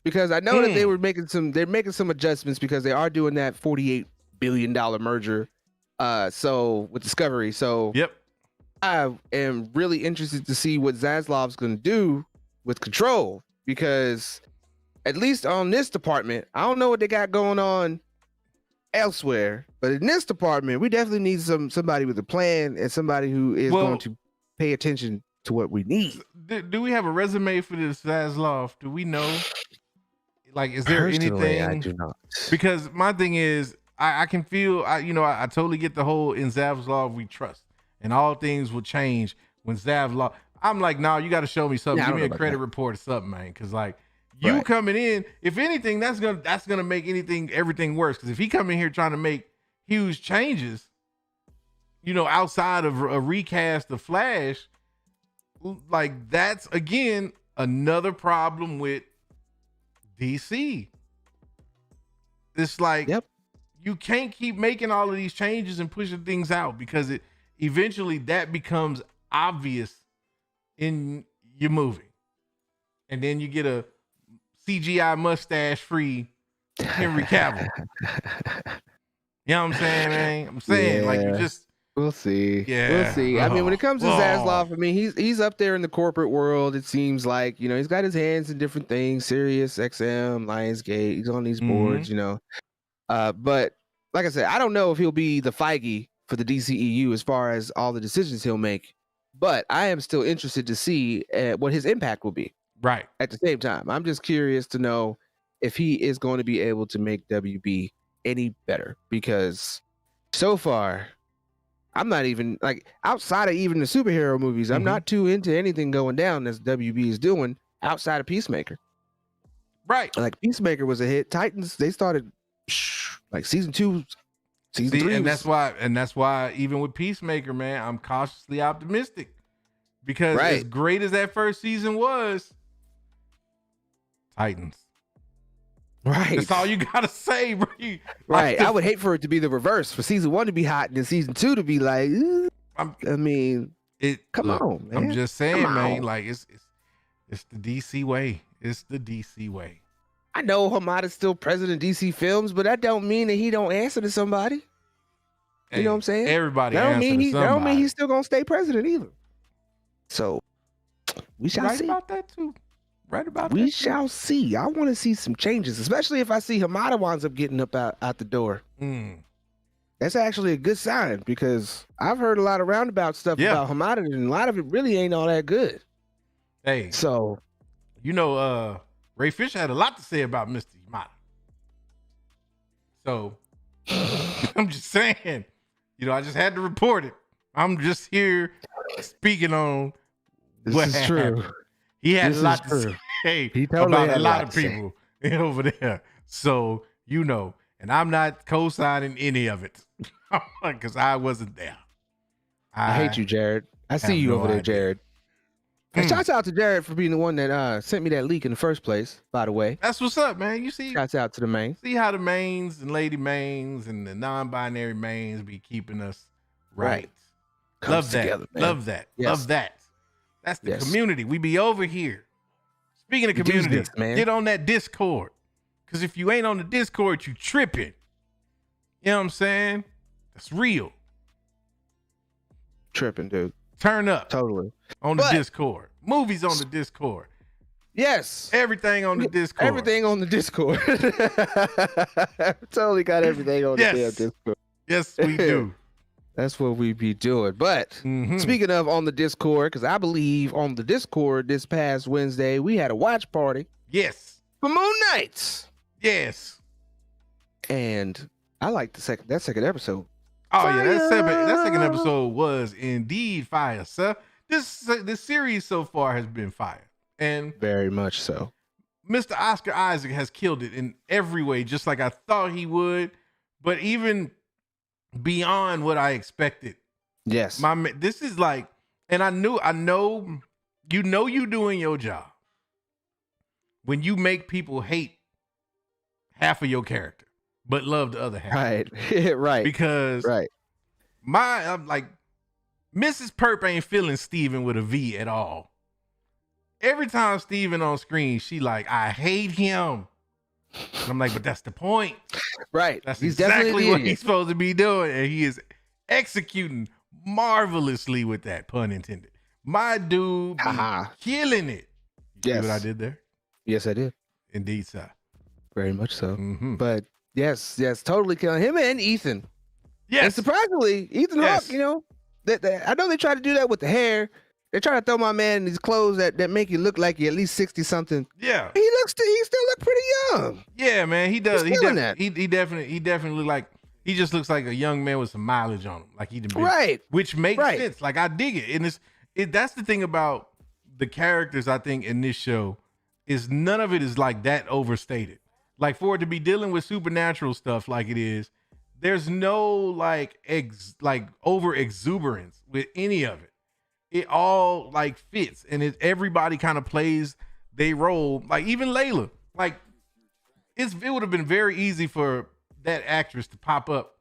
because I know that they're making some adjustments because they are doing that $48 billion merger. So with Discovery, yep, I am really interested to see what Zaslav's going to do with Control because at least on this department, I don't know what they got going on elsewhere, but in this department, we definitely need somebody with a plan and somebody who is going to pay attention to what we need. Do we have a resume for this Zaslav? Do we know? Like, is there anything? I do not. Because my thing is, I can feel, I totally get the whole in Zaslav we trust, and all things will change when Zaslav. I'm like, no, you got to show me something. Give me a credit report or something, man. Because like you coming in, if anything, that's gonna make everything worse. Because if he come in here trying to make huge changes, outside of a recast of Flash. Like that's again another problem with DC. It's like you can't keep making all of these changes and pushing things out because eventually that becomes obvious in your movie, and then you get a CGI mustache free Henry Cavill. You know what I'm saying, man? I'm saying like you just. We'll see. Yeah, we'll see. I mean, when it comes to Zaslav, I mean, he's up there in the corporate world. It seems like he's got his hands in different things. Sirius XM, Lionsgate. He's on these boards. But like I said, I don't know if he'll be the Feige for the DCEU as far as all the decisions he'll make. But I am still interested to see what his impact will be. Right. At the same time, I'm just curious to know if he is going to be able to make WB any better because so far. I'm not even like outside of even the superhero movies. I'm not too into anything going down as WB is doing outside of Peacemaker. Right. Like Peacemaker was a hit. Titans, they started like season 2, season 3. And that's why even with Peacemaker, man, I'm cautiously optimistic because as great as that first season was, Titans. Right. That's all you gotta say, bro. Right. I would hate for it to be the reverse, for season 1 to be hot and then season 2 to be like, come on, man. I'm just saying, man. Like it's the DC way. It's the DC way. I know Hamada's still president of DC Films, but that don't mean that he don't answer to somebody. Hey, you know what I'm saying? Everybody that don't mean he's still gonna stay president either. So we shall see. About that too. Right about we that. Shall see. I want to see some changes, especially if I see Hamada winds up getting up out the door. That's actually a good sign because I've heard a lot of roundabout stuff about Hamada, and a lot of it really ain't all that good. Hey, so Ray Fisher had a lot to say about Mr. Hamada. So I'm just saying, I just had to report it. I'm just here speaking on what happened. True. He had a lot to say about a lot of people over there. So, and I'm not co-signing any of it because I wasn't there. I hate you, Jared. I see you over there, Jared. And shouts out to Jared for being the one that sent me that leak in the first place, by the way. That's what's up, man. You see? Shouts out to the Maynes. See how the Maynes and Lady Maynes and the non-binary Maynes be keeping us right. Love that. Together, love that. Yes. Love that. That's the community. We be over here. Speaking of community, get on that Discord. Because if you ain't on the Discord, you tripping. You know what I'm saying? That's real. Tripping, dude. Turn up. Totally. On the Discord. Movies on the Discord. Yes. Everything on the Discord. Everything on the Discord. Totally got everything on the damn Discord. Yes, we do. That's what we be doing. But speaking of on the Discord, because I believe on the Discord this past Wednesday, we had a watch party. Yes. For Moon Knight. Yes. And I like that second episode. Oh, fire. Yeah. That second episode was indeed fire, sir. This series so far has been fire. And very much so. Mr. Oscar Isaac has killed it in every way, just like I thought he would. But even beyond what I expected. Yes. This is like, and I know you doing your job when you make people hate half of your character, but love the other half. Right. Right. Because I'm like, Mrs. Perp ain't feeling Steven with a V at all. Every time Steven on screen, she like, I hate him. And I'm like, but that's the point. Right. That's exactly what he's supposed to be doing. And he is executing marvelously with that, pun intended. My dude killing it. You see what I did there? Yes, I did. Indeed, sir. Very much so. But yes, totally killing him and Ethan. Yes. And surprisingly, Ethan Hawke, I know they try to do that with the hair. They try to throw my man in these clothes that make you look like you're at least 60 something. Yeah. He still look pretty young. Yeah, man. He does. He definitely he just looks like a young man with some mileage on him. Like he didn't which makes sense. Like I dig it. And that's the thing about the characters, I think, in this show, is none of it is like that overstated. Like for it to be dealing with supernatural stuff like it is, there's no like over exuberance with any of it. It all like fits, and everybody kind of plays they role. Like even Layla, like it would have been very easy for that actress to pop up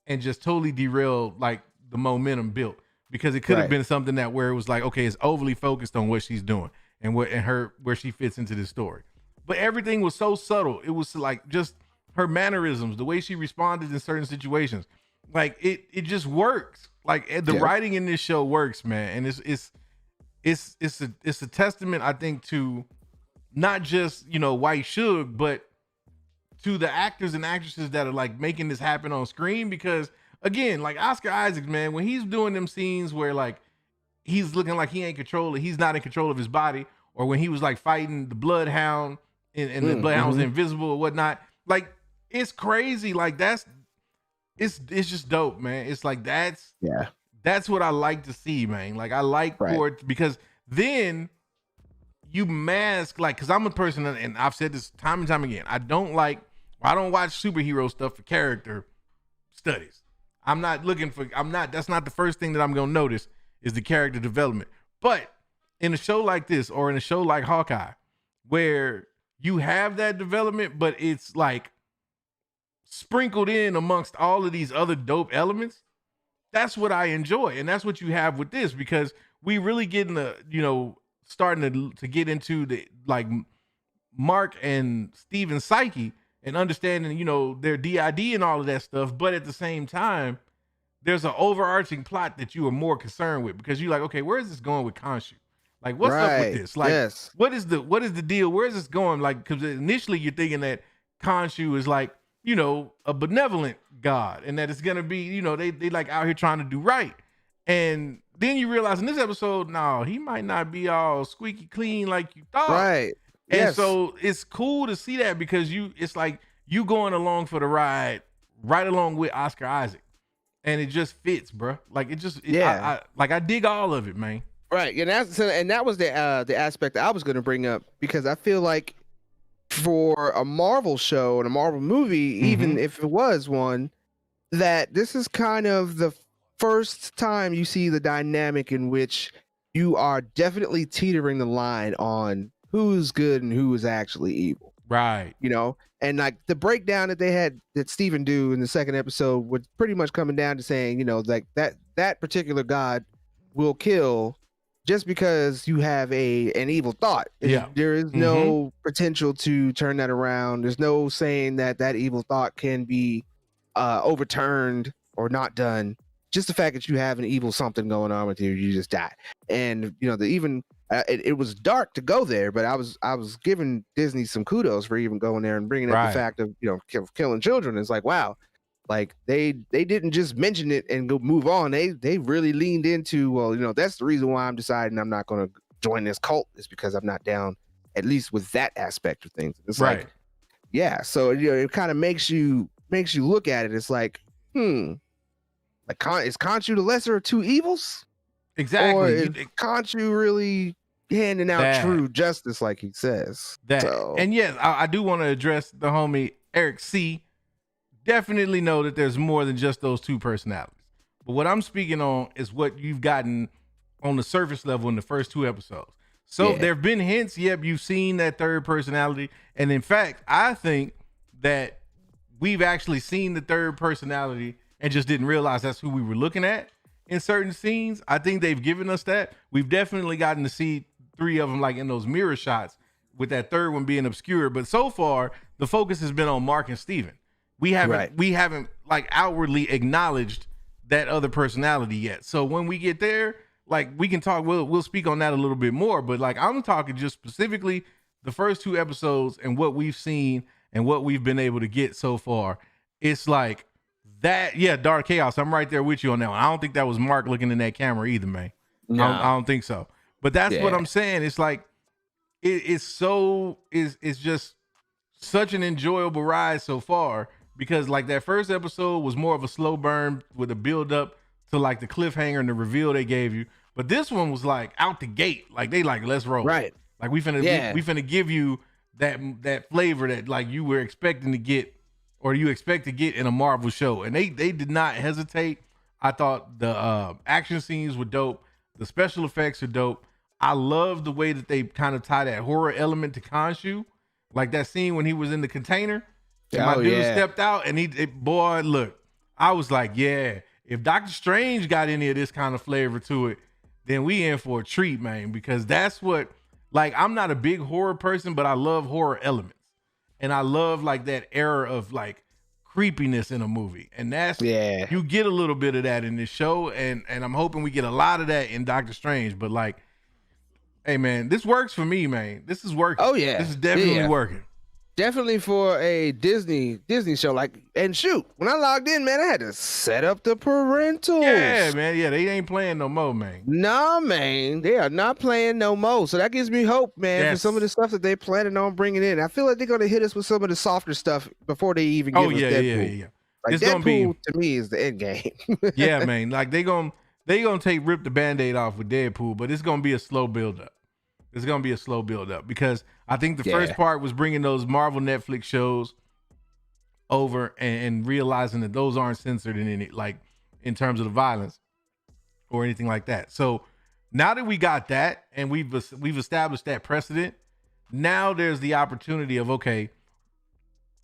and just totally derail like the momentum built, because it could have been something that where it was like, okay, it's overly focused on what she's doing and where she fits into the story. But everything was so subtle. It was like just her mannerisms, the way she responded in certain situations. Like it just works. Like the writing in this show works, man. And it's a testament, I think, to not just, White Suge, but to the actors and actresses that are like making this happen on screen. Because again, like Oscar Isaac, man, when he's doing them scenes where like he's looking like he's not in control of his body, or when he was like fighting the Bloodhound and the Bloodhound was invisible or whatnot, like it's crazy. Like it's just dope, man. It's like that's what I like to see, man. Like I like Right. for it because then you mask like because I'm a person and I've said this time and time again. I don't watch superhero stuff for character studies. That's not the first thing that I'm gonna notice is the character development. But in a show like this or in a show like Hawkeye, where you have that development, but it's like sprinkled in amongst all of these other dope elements, that's what I enjoy. And that's what you have with this, because we really getting starting to get into the like Mark and Steven's psyche and understanding, their DID and all of that stuff. But at the same time, there's an overarching plot that you are more concerned with because you're like, okay, where is this going with Khonshu? Like, what's up with this? Like, what is the deal? Where is this going? Like, because initially you're thinking that Khonshu is like, a benevolent god and that it's going to be, they like out here trying to do right. And then you realize in this episode, no, he might not be all squeaky clean like you thought. Right. And so it's cool to see that because it's like you going along for the ride right along with Oscar Isaac. And it just fits, bro. Like I dig all of it, man. Right. And that was the aspect that I was going to bring up, because I feel like for a Marvel show and a Marvel movie, even if it was one, that this is kind of the first time you see the dynamic in which you are definitely teetering the line on who's good and who is actually evil. Right. And like the breakdown that they had that Steven do in the second episode was pretty much coming down to saying, like that particular god will kill just because you have an evil thought. Yeah. There is no potential to turn that around. There's no saying that evil thought can be overturned or not done. Just the fact that you have an evil something going on with you, you just die. And it was dark to go there, but I was giving Disney some kudos for even going there and bringing up the fact of killing children. It's like, wow, like they didn't just mention it and go move on. They really leaned into, well, that's the reason why I'm deciding I'm not going to join this cult, is because I'm not down at least with that aspect of things. It's right. Like, yeah, so it kind of makes you look at it. It's like, like is Khonshu the lesser of two evils? Exactly. Or is Khonshu really handing out true justice like he says? And yes, I do want to address the homie Eric C. Definitely know that there's more than just those two personalities. But what I'm speaking on is what you've gotten on the surface level in the first two episodes. So there have been hints. Yep, you've seen that third personality. And in fact, I think that we've actually seen the third personality and just didn't realize that's who we were looking at in certain scenes. I think they've given us that. We've definitely gotten to see three of them like in those mirror shots, with that third one being obscure. But so far, the focus has been on Mark and Steven. We haven't like outwardly acknowledged that other personality yet. So when we get there, like we can talk, we'll speak on that a little bit more. But like I'm talking just specifically the first two episodes and what we've seen and what we've been able to get so far. It's like that, Dark Chaos. I'm right there with you on that one. I don't think that was Mark looking in that camera either, man. No. I don't think so. But that's what I'm saying. It's like it's just such an enjoyable ride so far, because like that first episode was more of a slow burn with a build up to like the cliffhanger and the reveal they gave you. But this one was like out the gate. Like they like, let's roll. Right. Like we finna give you that flavor that like you were expecting to get, or you expect to get in a Marvel show. And they did not hesitate. I thought the action scenes were dope. The special effects are dope. I love the way that they kind of tie that horror element to Khonshu. Like that scene when he was in the container. And my dude stepped out and look, I was like, if Doctor Strange got any of this kind of flavor to it, then we in for a treat, man. Because that's what, like, I'm not a big horror person, but I love horror elements. And I love like that era of like creepiness in a movie. And that's, you get a little bit of that in this show. And I'm hoping we get a lot of that in Doctor Strange. But like, hey man, this works for me, man. This is working. Oh yeah. This is definitely working. Definitely for a Disney show. Like, and shoot, when I logged in, man, I had to set up the parentals. Yeah, man. Yeah, they ain't playing no more, man. Nah, man. They are not playing no more. So that gives me hope, man, for some of the stuff that they're planning on bringing in. I feel like they're going to hit us with some of the softer stuff before they even give us Deadpool. Yeah. Like, it's Deadpool, to me, is the end game. Yeah, man. Like, they gonna they gonna rip the Band-Aid off with Deadpool, but it's gonna be a slow build-up. It's gonna be a slow build-up because I think the first part was bringing those Marvel Netflix shows over and realizing that those aren't censored in any, like, in terms of the violence or anything like that. So now that we got that and we've established that precedent, now there's the opportunity of, okay,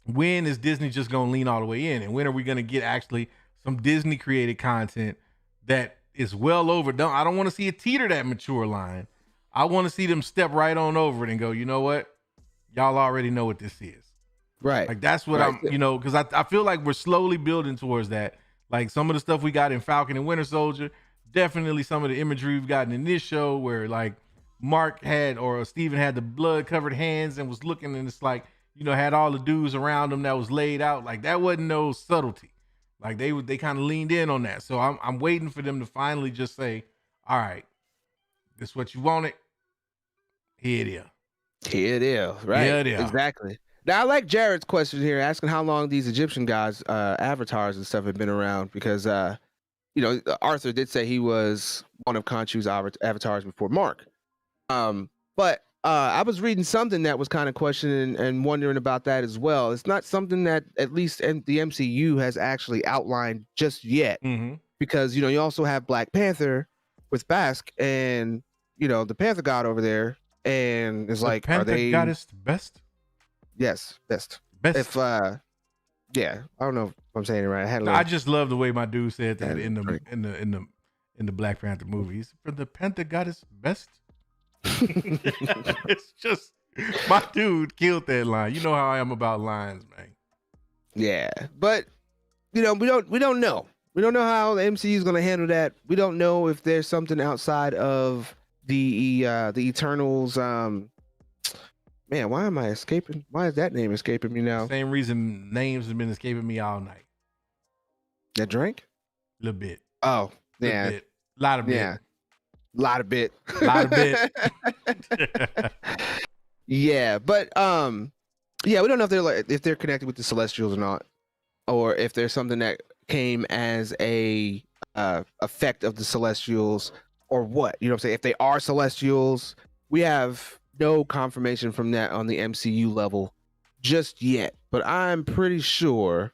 when is Disney just gonna lean all the way in, and when are we gonna get actually some Disney created content that is well overdone? I don't want to see it teeter that mature line. I want to see them step right on over it and go, you know what? Y'all already know what this is. Right. Like, that's what I'm, you know, because I feel like we're slowly building towards that. Like, some of the stuff we got in Falcon and Winter Soldier, definitely some of the imagery we've gotten in this show where, like, Mark had, or Steven had the blood covered hands and was looking, and it's like, you know, had all the dudes around him that was laid out. Like, that wasn't no subtlety. Like, they kind of leaned in on that. So I'm waiting for them to finally just say, all right, this is what you wanted. Here it is. Here it is. Right. Here it is. Exactly. Now, I like Jared's question here, asking how long these Egyptian guys, avatars and stuff, have been around, because, you know, Arthur did say he was one of Khonshu's avatars before Mark. But I was reading something that was kind of questioning and wondering about that as well. It's not something that at least the MCU has actually outlined just yet, because, you know, you also have Black Panther with Basque and, you know, the Panther God over there, and it's like, Panther are they goddess best? Yes, best. Best. If yeah, I don't know if I'm saying it right. I just love the way my dude said that in the Black Panther movies. For the Panther goddess best. It's just, my dude killed that line. You know how I am about lines, man. Yeah, but you know, we don't know. We don't know how the MCU is going to handle that. We don't know if there's something outside of the Eternals. Man, why am I escaping? Why is that name escaping me now? Same reason names have been escaping me all night. That drink? A little bit. Oh, yeah. A lot of bit. Yeah. Lot of bit. Lot of bit. Yeah, but yeah, we don't know if they're connected with the Celestials or not, or if there's something that came as a effect of the Celestials or what. You know what I'm saying? If they are Celestials, we have no confirmation from that on the MCU level just yet, but I'm pretty sure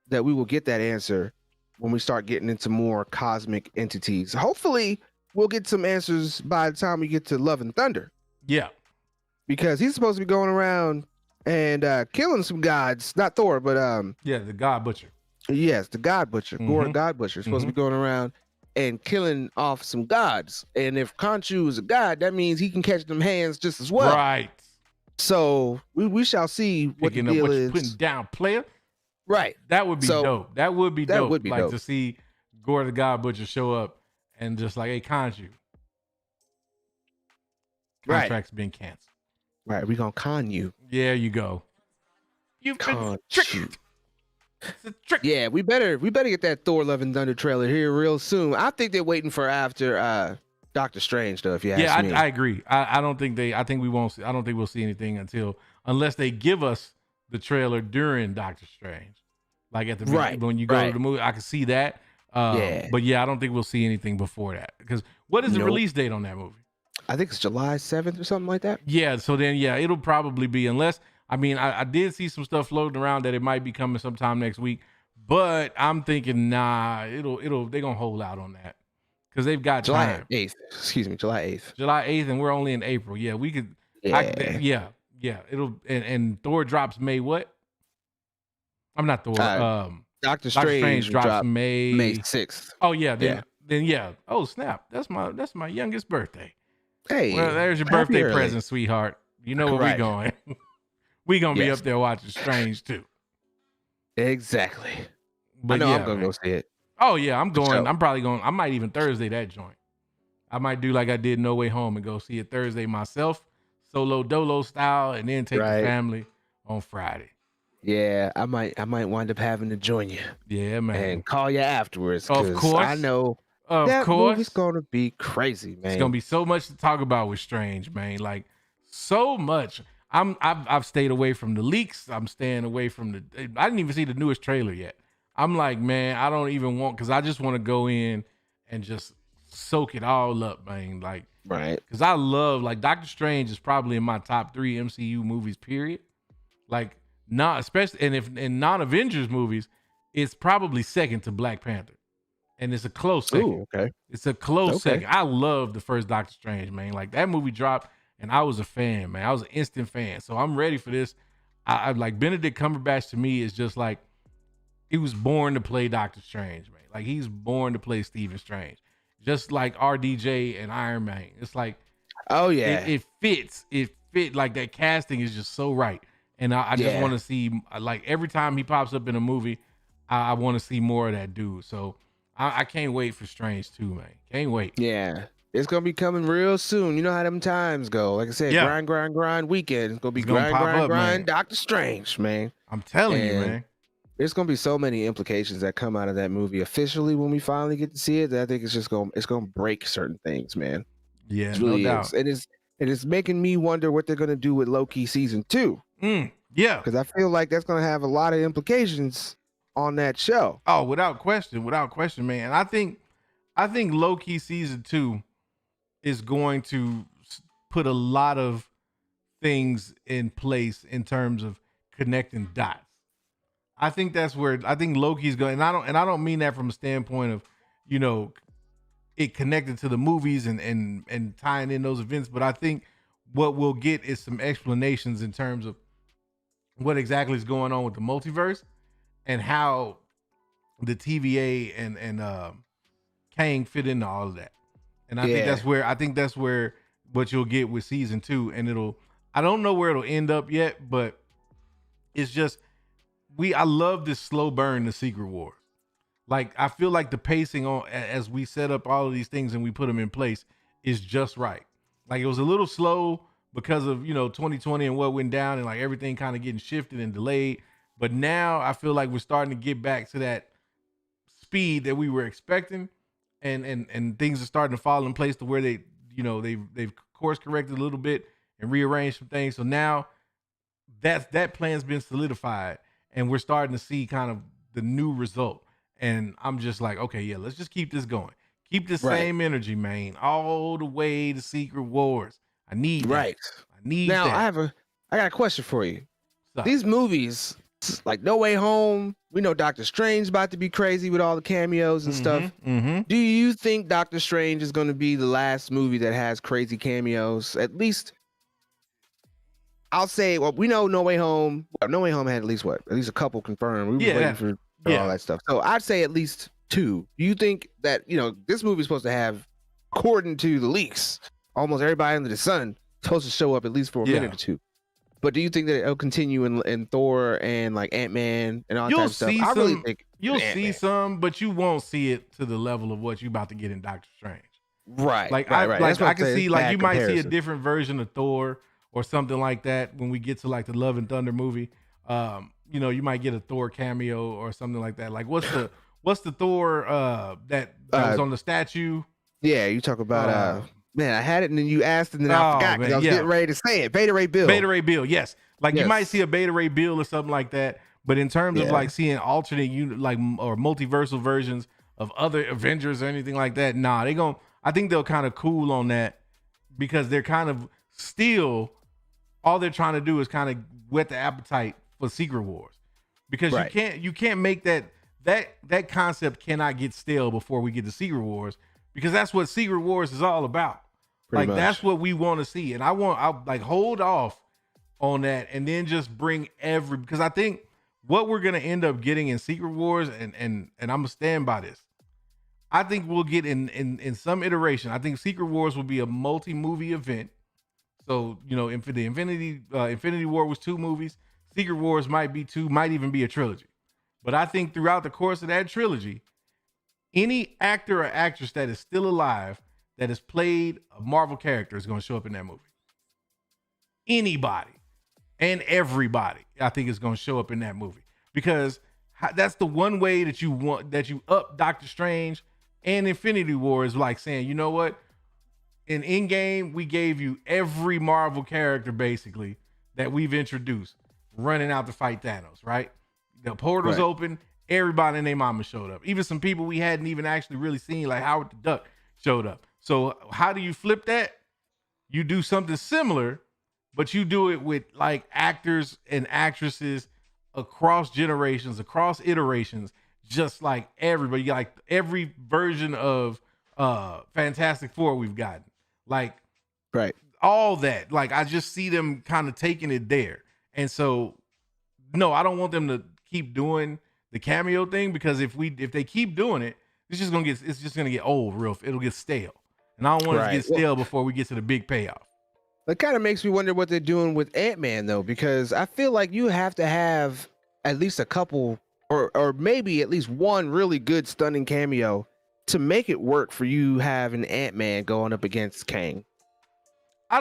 that we will get that answer when we start getting into more cosmic entities. Hopefully we'll get some answers by the time we get to Love and Thunder. Yeah, because he's supposed to be going around and killing some gods, not Thor, but yeah, the God Butcher. Yes, the God Butcher, Gorr God Butcher is supposed to be going around and killing off some gods. And if Khonshu is a god, that means he can catch them hands just as well. Right. So we shall see what Picking the up deal what is. you're putting down, player. Right. That would be dope. That would be dope. Would be like dope. To see Gorr the God Butcher show up and just like, hey, Khonshu. Contract's been canceled. Right. We're going to con you. There you go. You've been tricked. It's a trick. Yeah, we better get that Thor Love and Thunder trailer here real soon. I think they're waiting for after Doctor Strange, though, if you ask me. I agree. I don't think we won't see, I don't think we'll see anything unless they give us the trailer during Doctor Strange. Like at the when you go to the movie, I can see that. But yeah, I don't think we'll see anything before that. Because what is the release date on that movie? I think it's July 7th or something like that. Yeah, so then it'll probably be, unless, I mean, I did see some stuff floating around that it might be coming sometime next week, but I'm thinking, they're gonna hold out on that because they've got July time. 8th. Excuse me, July 8th. July 8th, and we're only in April. Yeah, we could. Yeah. It'll and Thor drops May what? I'm not Thor. Doctor Strange drops May 6th. Oh yeah, then yeah. Oh snap! That's my youngest birthday. Hey, well, there's your birthday present, sweetheart. You know where we going. We gonna be up there watching Strange too. Exactly. But I know I'm gonna go see it. Oh yeah, I'm going. I'm probably going. I might even Thursday that joint. I might do like I did No Way Home and go see it Thursday myself, solo dolo style, and then take the family on Friday. Yeah, I might wind up having to join you. Yeah, man. And call you afterwards. Of course. I know. That movie's gonna be crazy, man. It's gonna be so much to talk about with Strange, man. Like so much. I've stayed away from the leaks. I'm staying away from I didn't even see the newest trailer yet. I'm like, man, I don't even want, because I just want to go in and just soak it all up, man. Like, Right. because I love, like, Doctor Strange is probably in my top 3 MCU movies, period. Like, not especially, and if in non-Avengers movies, it's probably second to Black Panther, and it's a close second. Ooh, okay. It's a close Okay. second. I love the first Doctor Strange, man. Like, that movie dropped, and I was a fan, man. I was an instant fan. So I'm ready for this. I like Benedict Cumberbatch. To me is just like, he was born to play Doctor Strange, man. Like, he's born to play Stephen Strange, just like RDJ and Iron Man. It's like, Oh yeah. it fits. It fit. Like, that casting is just so right. And I just Yeah. want to see, like, every time he pops up in a movie, I want to see more of that dude. So I can't wait for Strange 2, man. Can't wait. Yeah. It's gonna be coming real soon. You know how them times go. Like I said, Yeah. grind weekend. It's gonna be It's gonna pop up, grind. man. Doctor Strange, man. I'm telling you, And man. There's gonna be so many implications that come out of that movie officially when we finally get to see it. That I think it's gonna break certain things, man. Yeah, It no really doubt. is. And it's making me wonder what they're gonna do with Loki season 2. Yeah. Because I feel like that's gonna have a lot of implications on that show. Oh, without question, man. I think Loki season 2 is going to put a lot of things in place in terms of connecting dots. I think that's where I think Loki's going, and I don't mean that from a standpoint of, you know, it connected to the movies and tying in those events, but I think what we'll get is some explanations in terms of what exactly is going on with the multiverse and how the TVA and Kang fit into all of that. And I think that's where what you'll get with season 2, and I don't know where it'll end up yet, but it's just I love this slow burn to Secret Wars. Like, I feel like the pacing on as we set up all of these things and we put them in place is just right. Like, it was a little slow because of, 2020 and what went down and like everything kind of getting shifted and delayed. But now I feel like we're starting to get back to that speed that we were expecting, and things are starting to fall in place to where they've course corrected a little bit and rearranged some things. So now that plan's been solidified, and we're starting to see kind of the new result. And I'm just like, okay, yeah, let's just keep this going. Keep the same energy, man, all the way to Secret Wars. I need that. Right. I need Now that. I got a question for you. So, These movies, like No Way Home, we know Doctor Strange about to be crazy with all the cameos and stuff. Do you think Doctor Strange is going to be the last movie that has crazy cameos? At least, I'll say, well, we know No Way Home. Well, No Way Home had at least a couple confirmed. We were waiting for all that stuff. So I'd say at least 2. Do you think that, this movie is supposed to have, according to the leaks, almost everybody under the sun supposed to show up at least for a minute or 2? But do you think that it'll continue in Thor and like Ant-Man and all that type of stuff? I really think you'll see some, but you won't see it to the level of what you're about to get in Doctor Strange. Right. Like, right. I can see, like, you might see a different version of Thor or something like that when we get to like the Love and Thunder movie. You might get a Thor cameo or something like that. Like, what's the Thor that was on the statue? Yeah, you talk about man, I had it and then you asked and then I forgot because I was getting ready to say it. Beta Ray Bill, yes. Like, you might see a Beta Ray Bill or something like that. But in terms of like seeing alternate or multiversal versions of other Avengers or anything like that, nah, I think they'll kind of cool on that, because they're kind of still, all they're trying to do is kind of whet the appetite for Secret Wars, because you can't make that concept cannot get stale before we get to Secret Wars, because that's what Secret Wars is all about. Pretty much. That's what we want to see. And I'll like hold off on that and then just bring because I think what we're going to end up getting in Secret Wars, and I'm going to stand by this, I think we'll get in some iteration. I think Secret Wars will be a multi-movie event. So, the Infinity War was 2 movies. Secret Wars might be 2, might even be a trilogy. But I think throughout the course of that trilogy, any actor or actress that is still alive that has played a Marvel character is going to show up in that movie. Anybody and everybody, I think, is going to show up in that movie, because that's the one way that you up Doctor Strange and Infinity War, is like saying, you know what? In Endgame, we gave you every Marvel character basically that we've introduced running out to fight Thanos, right? The portal's open. everybody and their mama showed up. Even some people we hadn't even actually really seen, like Howard the Duck showed up. So how do you flip that? You do something similar, but you do it with like actors and actresses across generations, across iterations, just like everybody, like every version of Fantastic Four we've gotten. Like Right. all that. Like I just see them kind of taking it there. And so no, I don't want them to keep doing the cameo thing, because if they keep doing it, it's just gonna get old real. It'll get stale. And I don't want it to get stale before we get to the big payoff. It kind of makes me wonder what they're doing with Ant-Man though, because I feel like you have to have at least a couple or maybe at least one really good stunning cameo to make it work for you having Ant-Man going up against Kang.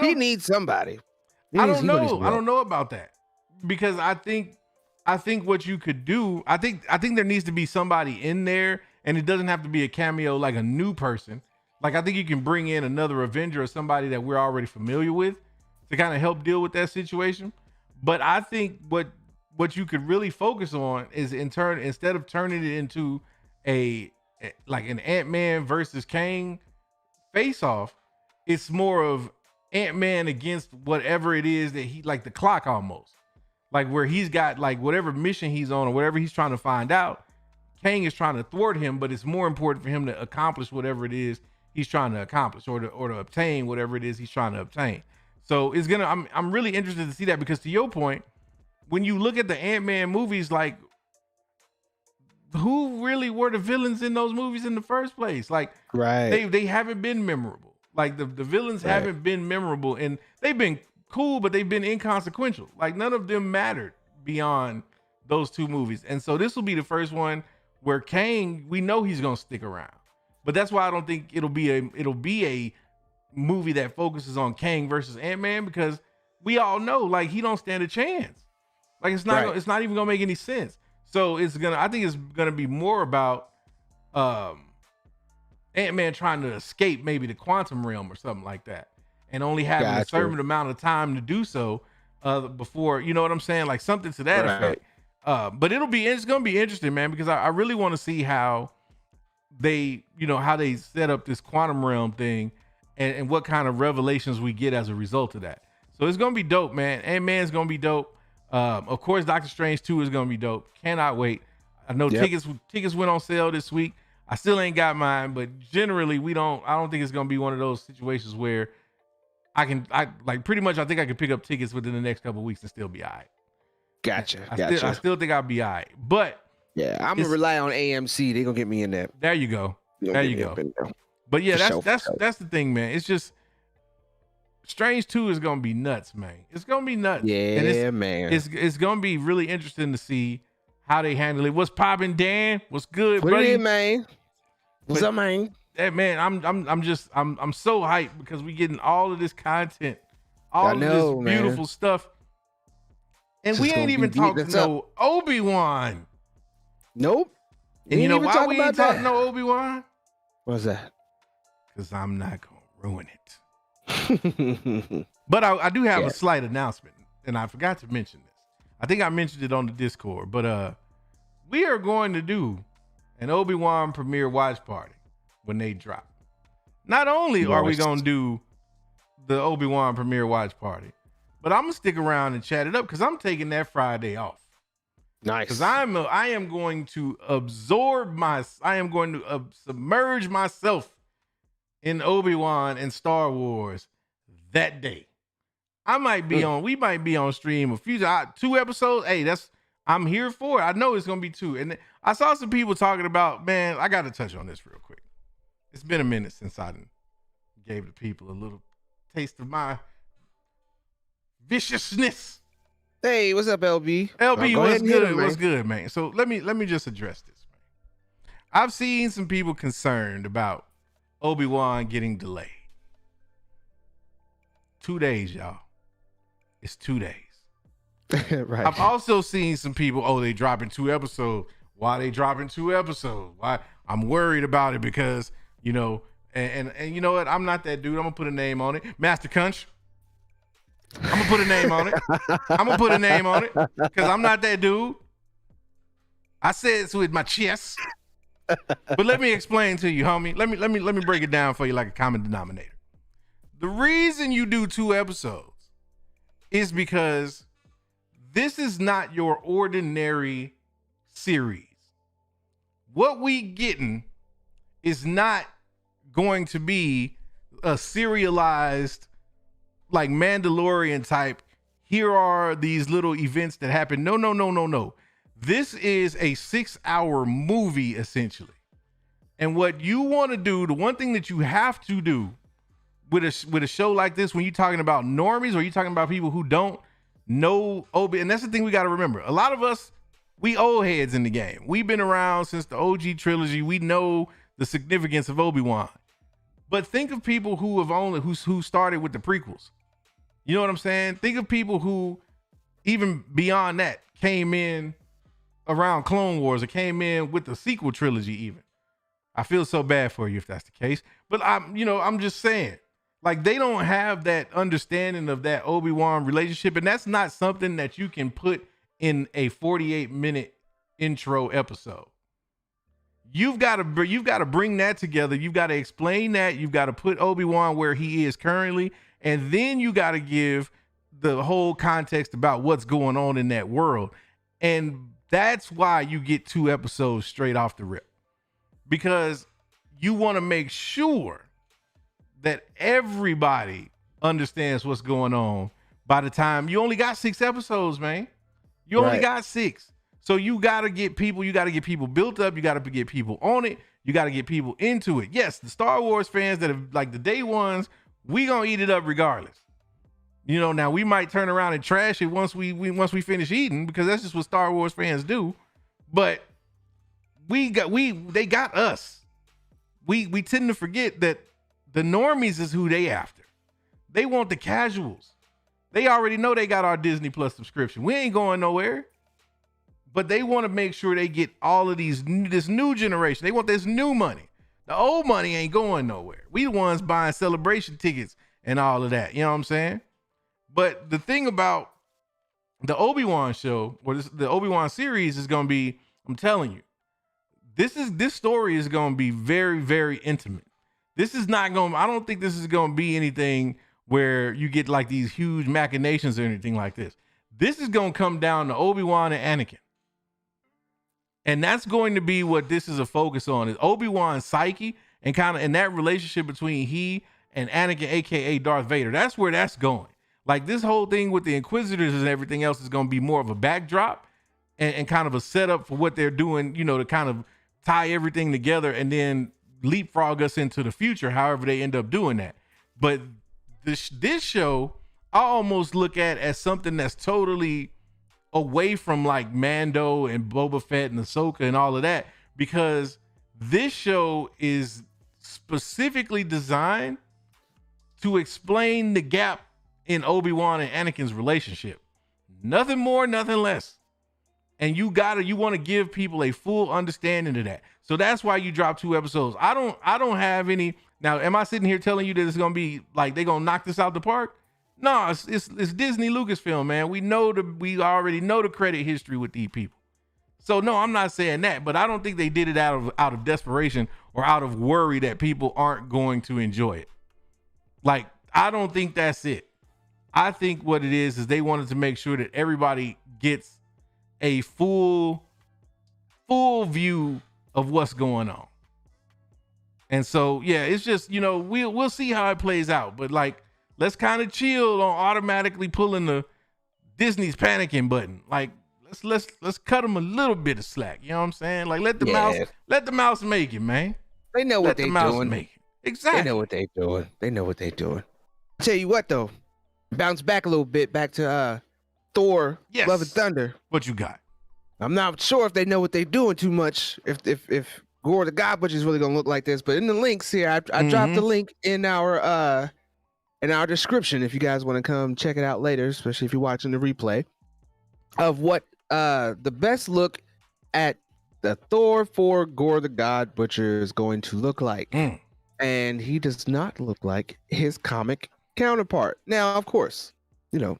He needs somebody. I don't know. I don't know about that, because I think what you could do, I think there needs to be somebody in there, and it doesn't have to be a cameo like a new person. Like I think you can bring in another Avenger or somebody that we're already familiar with to kind of help deal with that situation. But I think what you could really focus on is instead of turning it into like an Ant-Man versus Kang face-off, it's more of Ant-Man against whatever it is that he, like the clock almost. Like where he's got like whatever mission he's on or whatever he's trying to find out, Kang is trying to thwart him, but it's more important for him to accomplish whatever it is he's trying to accomplish, or to obtain whatever it is he's trying to obtain. So I'm really interested to see that, because to your point, when you look at the Ant-Man movies, like who really were the villains in those movies in the first place? Like they haven't been memorable. Like the villains haven't been memorable, and they've been cool, but they've been inconsequential. Like none of them mattered beyond those two movies. And so this will be the first one where Kang, we know he's gonna stick around. But that's why I don't think it'll be a movie that focuses on Kang versus Ant-Man, because we all know like he don't stand a chance. Like it's not even gonna make any sense. So I think it's gonna be more about Ant-Man trying to escape maybe the quantum realm or something like that, and only having a certain amount of time to do so before, you know what I'm saying? Like something to that effect. But it's gonna be interesting, man, because I really want to see how they set up this quantum realm thing, and what kind of revelations we get as a result of that. So it's gonna be dope, man. Ant-Man's gonna be dope. Of course, Doctor Strange 2 is gonna be dope. Cannot wait. I know tickets went on sale this week. I still ain't got mine, but generally I don't think it's gonna be one of those situations where I think I can pick up tickets within the next couple of weeks and still be all right. Gotcha. I still think I'll be all right. But yeah, I'm gonna rely on AMC. They're gonna get me in there. There you go. There you go. But yeah, that's the thing, man. It's just Strange 2 is gonna be nuts, man. It's gonna be nuts. Yeah, man. It's gonna be really interesting to see how they handle it. What's poppin', Dan? What's good, What buddy? it is, man? What's up, man? Hey, man, I'm so hyped because we getting all of this content, all of this beautiful stuff, and we ain't even talking no Obi-Wan. Nope. And you know why we ain't talking no Obi-Wan? What's that? Because I'm not gonna ruin it. But I do have a slight announcement, and I forgot to mention this. I think I mentioned it on the Discord, but we are going to do an Obi-Wan premiere watch party when they drop. Not only are we gonna do the Obi-Wan premiere watch party, but I'm gonna stick around and chat it up because I'm taking that Friday off. Nice. Because I am going to submerge myself in Obi-Wan and Star Wars that day. We might be on stream a few 2 episodes. Hey, I'm here for it. I know it's gonna be 2. And I saw some people talking about, man, I gotta touch on this real quick. It's been a minute since I gave the people a little taste of my viciousness. Hey, what's up, LB? LB, what's good? What's good, man? So let me just address this, man. I've seen some people concerned about Obi-Wan getting delayed. 2 days, y'all. It's 2 days. Right. I've also seen some people, they dropping 2 episodes. Why they dropping 2 episodes? Why? I'm worried about it because, and you know what? I'm not that dude. I'm gonna put a name on it. Master Kunch. I'm gonna put a name on it. I'm gonna put a name on it because I'm not that dude. I said it with my chest. But let me explain to you, homie. Let me break it down for you like a common denominator. The reason you do 2 episodes is because this is not your ordinary series. What we getting is not going to be a serialized, like Mandalorian type. Here are these little events that happen. No. This is a 6-hour movie, essentially. And what you want to do, the one thing that you have to do with a show like this, when you're talking about normies or you're talking about people who don't know Obi, and that's the thing we got to remember. A lot of us, we old heads in the game. We've been around since the OG trilogy. We know the significance of Obi-Wan. But think of people who started with the prequels. You know what I'm saying? Think of people who, even beyond that, came in around Clone Wars or came in with the sequel trilogy even. I feel so bad for you if that's the case. But I'm just saying, like, they don't have that understanding of that Obi-Wan relationship. And that's not something that you can put in a 48-minute intro episode. You've got to bring that together. You've got to explain that. You've got to put Obi-Wan where he is currently. And then you got to give the whole context about what's going on in that world. And that's why you get 2 episodes straight off the rip, because you want to make sure that everybody understands what's going on by the time you only got 6 episodes, man. You only got 6. So you got to get people built up. You got to get people on it. You got to get people into it. Yes, the Star Wars fans that have, like, the day ones, we going to eat it up regardless. You know, now we might turn around and trash it once we finish eating, because that's just what Star Wars fans do. But they got us. We tend to forget that the normies is who they after. They want the casuals. They already know they got our Disney Plus subscription. We ain't going nowhere. But they want to make sure they get all of this new generation. They want this new money. The old money ain't going nowhere. We the ones buying celebration tickets and all of that. You know what I'm saying? But the thing about the Obi-Wan show, or the Obi-Wan series, is going to be, I'm telling you, this story is going to be very, very intimate. This is not going to, I don't think this is going to be anything where you get like these huge machinations or anything like this. This is going to come down to Obi-Wan and Anakin. And that's going to be what this is a focus on, is Obi-Wan's psyche and kind of in that relationship between he and Anakin, aka Darth Vader. That's where that's going. Like, this whole thing with the Inquisitors and everything else is going to be more of a backdrop and kind of a setup for what they're doing, you know, to kind of tie everything together and then leapfrog us into the future, however they end up doing that. But this show, I almost look at as something that's totally away from like Mando and Boba Fett and Ahsoka and all of that, because this show is specifically designed to explain the gap in Obi-Wan and Anakin's relationship. Nothing more, nothing less. And you want to give people a full understanding of that. So that's why you drop 2 episodes. I don't have any. Now, am I sitting here telling you that it's going to be like they're going to knock this out the park? No, it's Disney Lucasfilm, man. We already know the credit history with these people. So no, I'm not saying that, but I don't think they did it out of desperation or out of worry that people aren't going to enjoy it. Like, I don't think that's it. I think what it is they wanted to make sure that everybody gets a full view of what's going on. And so, yeah, it's just, you know, we'll see how it plays out. But like, let's kind of chill on automatically pulling the Disney's panicking button. Like, let's cut them a little bit of slack. You know what I'm saying? Like, let the mouse make it, man. They know what they're doing. Make it. Exactly. They know what they're doing. Tell you what though, bounce back a little bit back to Thor, yes. Love and Thunder. What you got? I'm not sure if they know what they're doing too much. If Gorr the God Butcher is really gonna look like this, but in the links here, I dropped the link in our description if you guys want to come check it out later, especially if you're watching the replay of what the best look at the Thor for Gorr the God Butcher is going to look like. And he does not look like his comic counterpart. Now, of course, you know,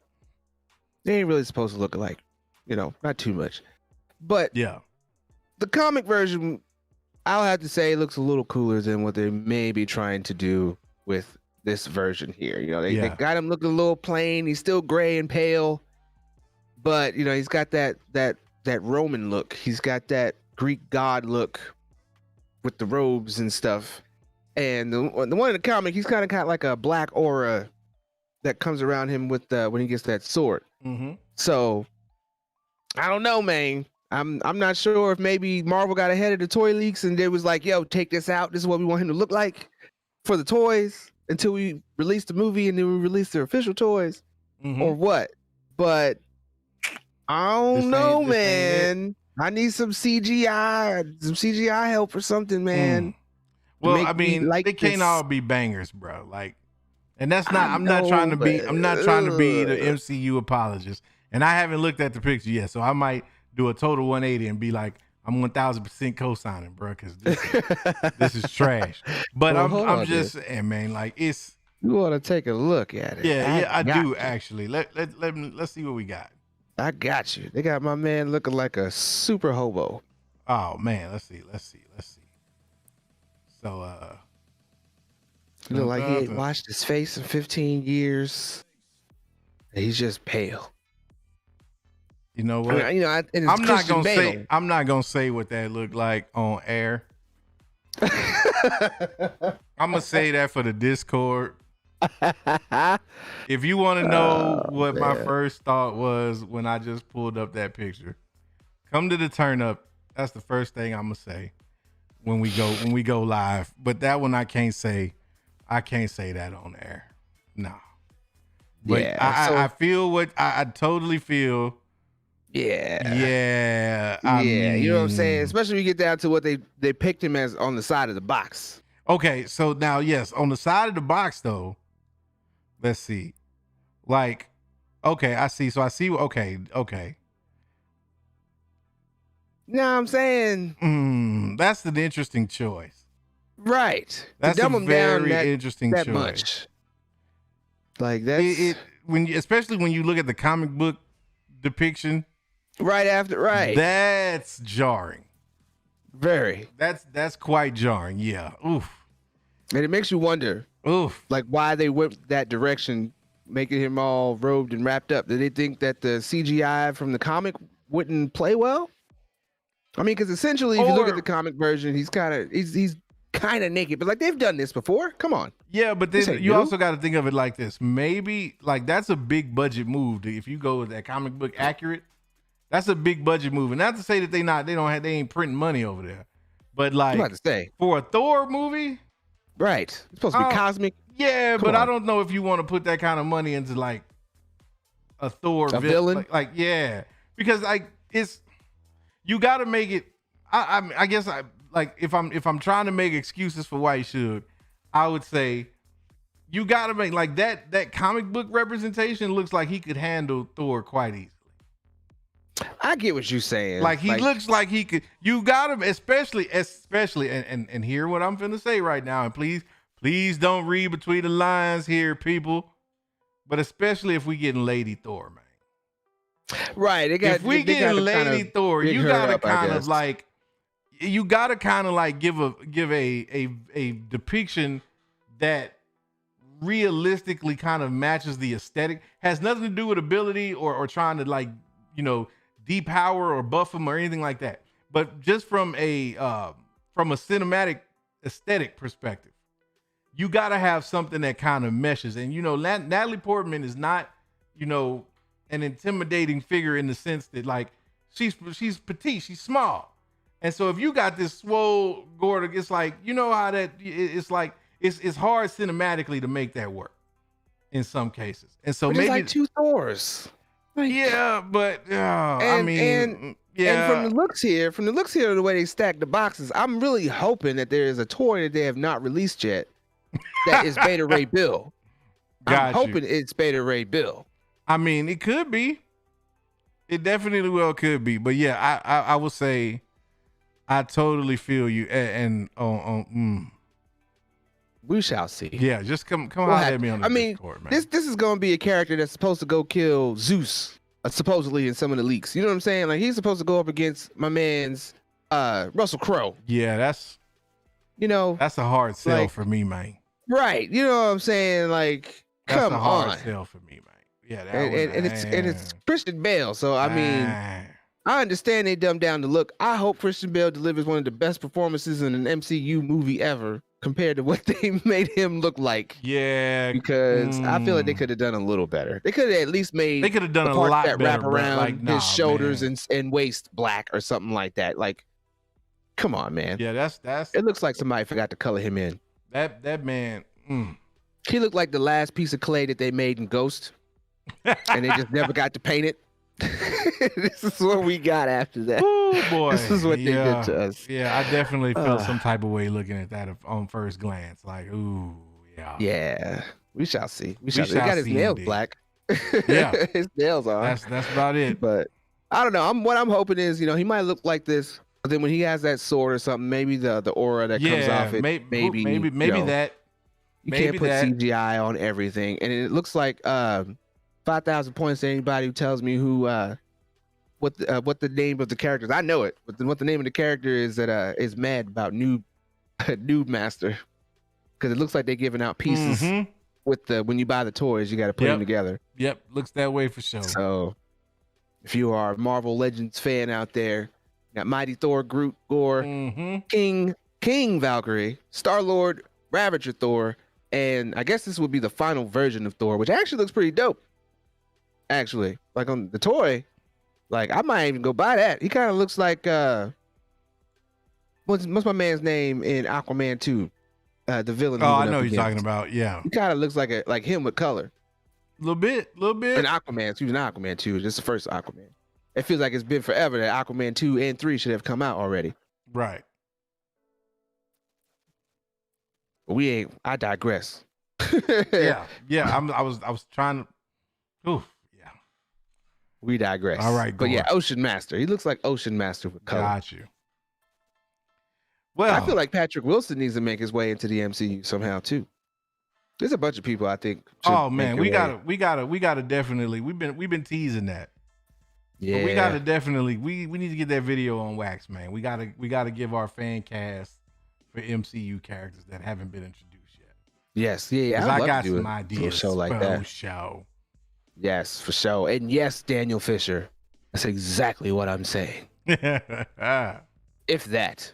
they ain't really supposed to look alike, you know, not too much. But yeah, the comic version, I'll have to say, looks a little cooler than what they may be trying to do with this version here. You know, they got him looking a little plain. He's still gray and pale, but you know, he's got that Roman look. He's got that Greek god look with the robes and stuff. And the one in the comic, he's kind of got like a black aura that comes around him with when he gets that sword. Mm-hmm. So I don't know, man. I'm not sure if maybe Marvel got ahead of the toy leaks and they was like, yo, take this out. This is what we want him to look like for the toys until we release the movie and then we release the official toys or what. But I don't know, man. I need some CGI help or something, man. Well, I mean, like they can't all be bangers, bro. Like, and that's not. I'm not trying to be the MCU apologist. And I haven't looked at the picture yet, so I might do a total 180 and be like, I'm 1000% co-signing, bro, because this is trash. But I'm just saying, man, like it's. You want to take a look at it? Yeah, I do actually. Let's see what we got. I got you. They got my man looking like a super hobo. Oh man, let's see. So you look like he ain't washed his face in 15 years. And he's just pale. You know what? I mean, I'm not gonna say what that looked like on air. I'm gonna say that for the Discord. If you want to know what my first thought was when I just pulled up that picture, come to the turn up. That's the first thing I'm gonna say when we go live. But that one I can't say that on air. No. But yeah, I feel what I totally feel. Yeah. I mean, you know what I'm saying? Especially when you get down to what they picked him as on the side of the box. Okay, so now yes, on the side of the box though. Let's see. Like, okay, I see. So I see. Okay. You know what I'm saying? That's an interesting choice. Right. That's a very interesting choice. Much. Like that's especially when you look at the comic book depiction. Right. That's jarring. Very. That's quite jarring. Yeah. Oof. And it makes you wonder. Oof. Like why they went that direction, making him all robed and wrapped up. Did they think that the CGI from the comic wouldn't play well? I mean, because essentially, if you look at the comic version, he's kind of naked. But like they've done this before. Come on. Yeah, but then you also got to think of it like this. Maybe like that's a big budget move. If you go with that comic book accurate, that's a big budget move. And not to say that they ain't printing money over there. But like I'm about to say for a Thor movie. Right. It's supposed to be cosmic. Yeah, but I don't know if you want to put that kind of money into like a Thor villain. Like yeah, because like you got to make it. I guess if I'm trying to make excuses for why you should, I would say you got to make like that comic book representation looks like he could handle Thor quite easily. I get what you're saying. Like he looks like he could. You got him, especially, and hear what I'm finna say right now. And please don't read between the lines here, people. But especially if we getting Lady Thor, man. Right. If we getting Lady Thor, you gotta kind of like, give a depiction that realistically kind of matches the aesthetic. Has nothing to do with ability or trying to like, depower or buff him or anything like that, but just from a cinematic aesthetic perspective, you got to have something that kind of meshes. And Natalie Portman is not an intimidating figure in the sense that like she's petite, she's small, and so if you got this swole Gorr, it's like how that it's like it's hard cinematically to make that work in some cases, and so maybe like two Thors. Yeah, but and from the looks here, the way they stack the boxes, I'm really hoping that there is a toy that they have not released yet that is Beta Ray Bill. I'm hoping it's Beta Ray Bill. I mean, it could be. It definitely could be. But yeah, I will say, I totally feel you. And we shall see. Yeah, just come at me on the Discord, man. This is going to be a character that's supposed to go kill Zeus, supposedly in some of the leaks. You know what I'm saying? Like he's supposed to go up against my man's Russell Crowe. Yeah, that's a hard sell like- for me, man. Right. You know what I'm saying? Like, That's come a hard on. sell for me, man. Yeah, that And it's Christian Bale. So I mean, I understand they dumbed down the look. I hope Christian Bale delivers one of the best performances in an MCU movie ever compared to what they made him look like. yeah, Because I feel like they could have done a little better. They could have at least made they could have done the a parts lot that better. wrap around like, nah, his shoulders man. and waist black or something like that. Like, come on, man. Yeah, that's It looks like somebody forgot to color him in. that man. He looked like the last piece of clay that they made in Ghost, and they just never got to paint it. This is what we got after that. Ooh, boy. This is what they did to us. Yeah, I definitely felt some type of way looking at that on first glance. Like, ooh, yeah. Yeah, we shall see. We shall. He shall got his see nails indeed. black. Yeah. His nails are. That's about it. But I don't know. What I'm hoping is, he might look like this, but then when he has that sword or something, maybe the aura that comes off it, maybe that. You maybe can't put that. CGI on everything, and it looks like 5,000 points to anybody who tells me what the name of the character is. I know it, but then what the name of the character is that is mad about Noob Master, because it looks like they're giving out pieces with when you buy the toys, you got to put them together. Yep, looks that way for sure. So if you are a Marvel Legends fan out there, you got Mighty Thor, Groot, Gorr, King Valkyrie, Star-Lord, Ravager Thor, and I guess this would be the final version of Thor, which actually looks pretty dope. Actually, like on the toy, like I might even go buy that. He kind of looks like what's my man's name in Aquaman 2? The villain. Oh, I know who you're talking about. Yeah, he kind of looks like him with color. A little bit. In Aquaman, he was in Aquaman 2. This is the first Aquaman. It feels like it's been forever that Aquaman 2 and 3 should have come out already. Right. But we ain't. I digress. Yeah. I was trying to. Ooh. Yeah. We digress. All right. But yeah, Gorr. Ocean Master. He looks like Ocean Master with color. Got you. Well, I feel like Patrick Wilson needs to make his way into the MCU somehow too. There's a bunch of people I think. Oh man, we gotta definitely. We've been teasing that. Yeah. But we gotta definitely. We need to get that video on wax, man. We gotta give our fan cast for MCU characters that haven't been introduced yet. Yes. Yeah. 'Cause I'd I love got to do some a ideas show like for that. Show. Yes, for sure. And yes, Daniel Fisher. That's exactly what I'm saying. If that,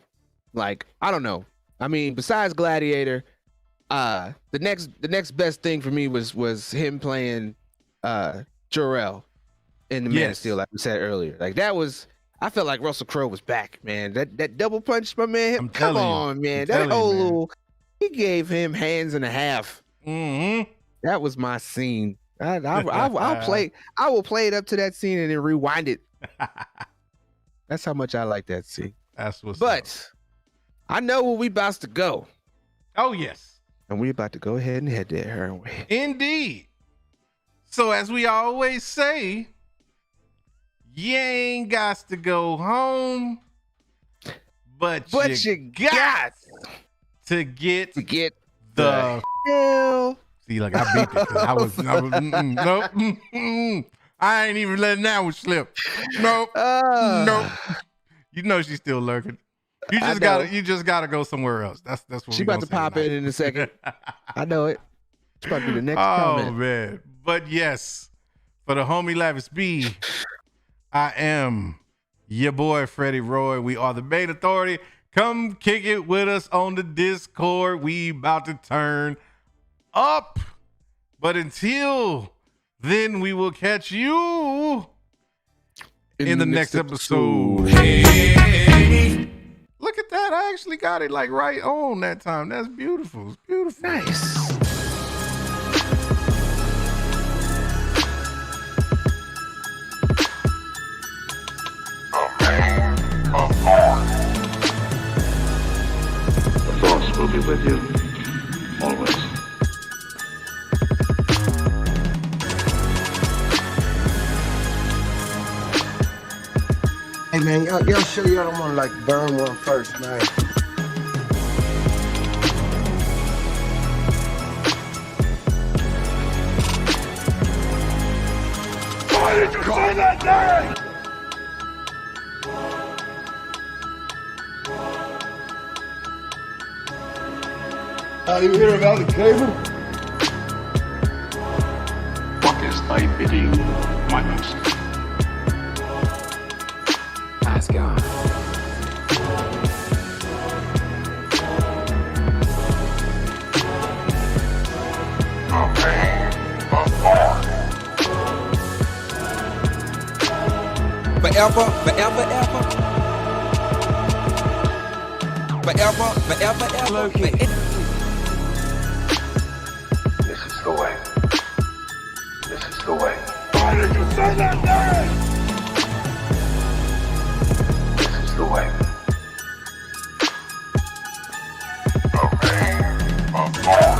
like, I don't know. I mean, besides Gladiator, the next best thing for me was him playing Jor-El in the Man of Steel, like we said earlier. Like that was, I felt like Russell Crowe was back, man. That double punch, my man. Come on, man. That whole little, he gave him hands and a half. That was my scene. I'll play. I will play it up to that scene and then rewind it. That's how much I like that scene. That's what's But up. I know where we about to go. Oh yes. And we about to go ahead and head there, aren't we? Indeed. So as we always say, you ain't got to go home, but you got to get the hell. See, like I beat it. Nope. I ain't even letting that one slip. Nope. Nope. You know she's still lurking. You just gotta go somewhere else. That's what she about to pop in a second. I know it. It's about to be the next comment. Man. But yes, for the homie Lavis B, I am your boy Freddie Roy. We are the Main Authority. Come kick it with us on the Discord. We about to turn up. But until then, we will catch you in the next episode. Hey. Look at that. I actually got it like right on that time. That's beautiful. It's beautiful. Nice. The Force will be with you, always. Hey man, y'all sure y'all don't want to like burn one first, man? Why did you say that name? You hear about the cable? What is thy bidding, my master? Let's go. Forever, forever, ever. Forever, forever, ever. Loki. This is the way. This is the way. Why did you say that name? This is the way. The Main of Gorr.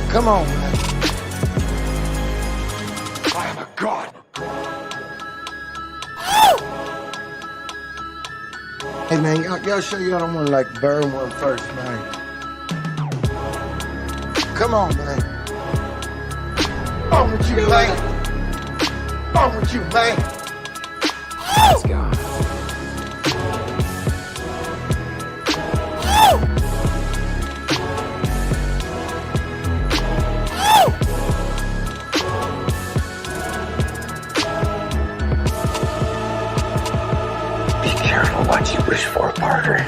Come on, man. I am a god. Hey, man, y'all sure y'all don't want to, like, burn one first, man? Come on, man. On with you, man. On with you, man. Let's go. Be careful what you wish for, Parker.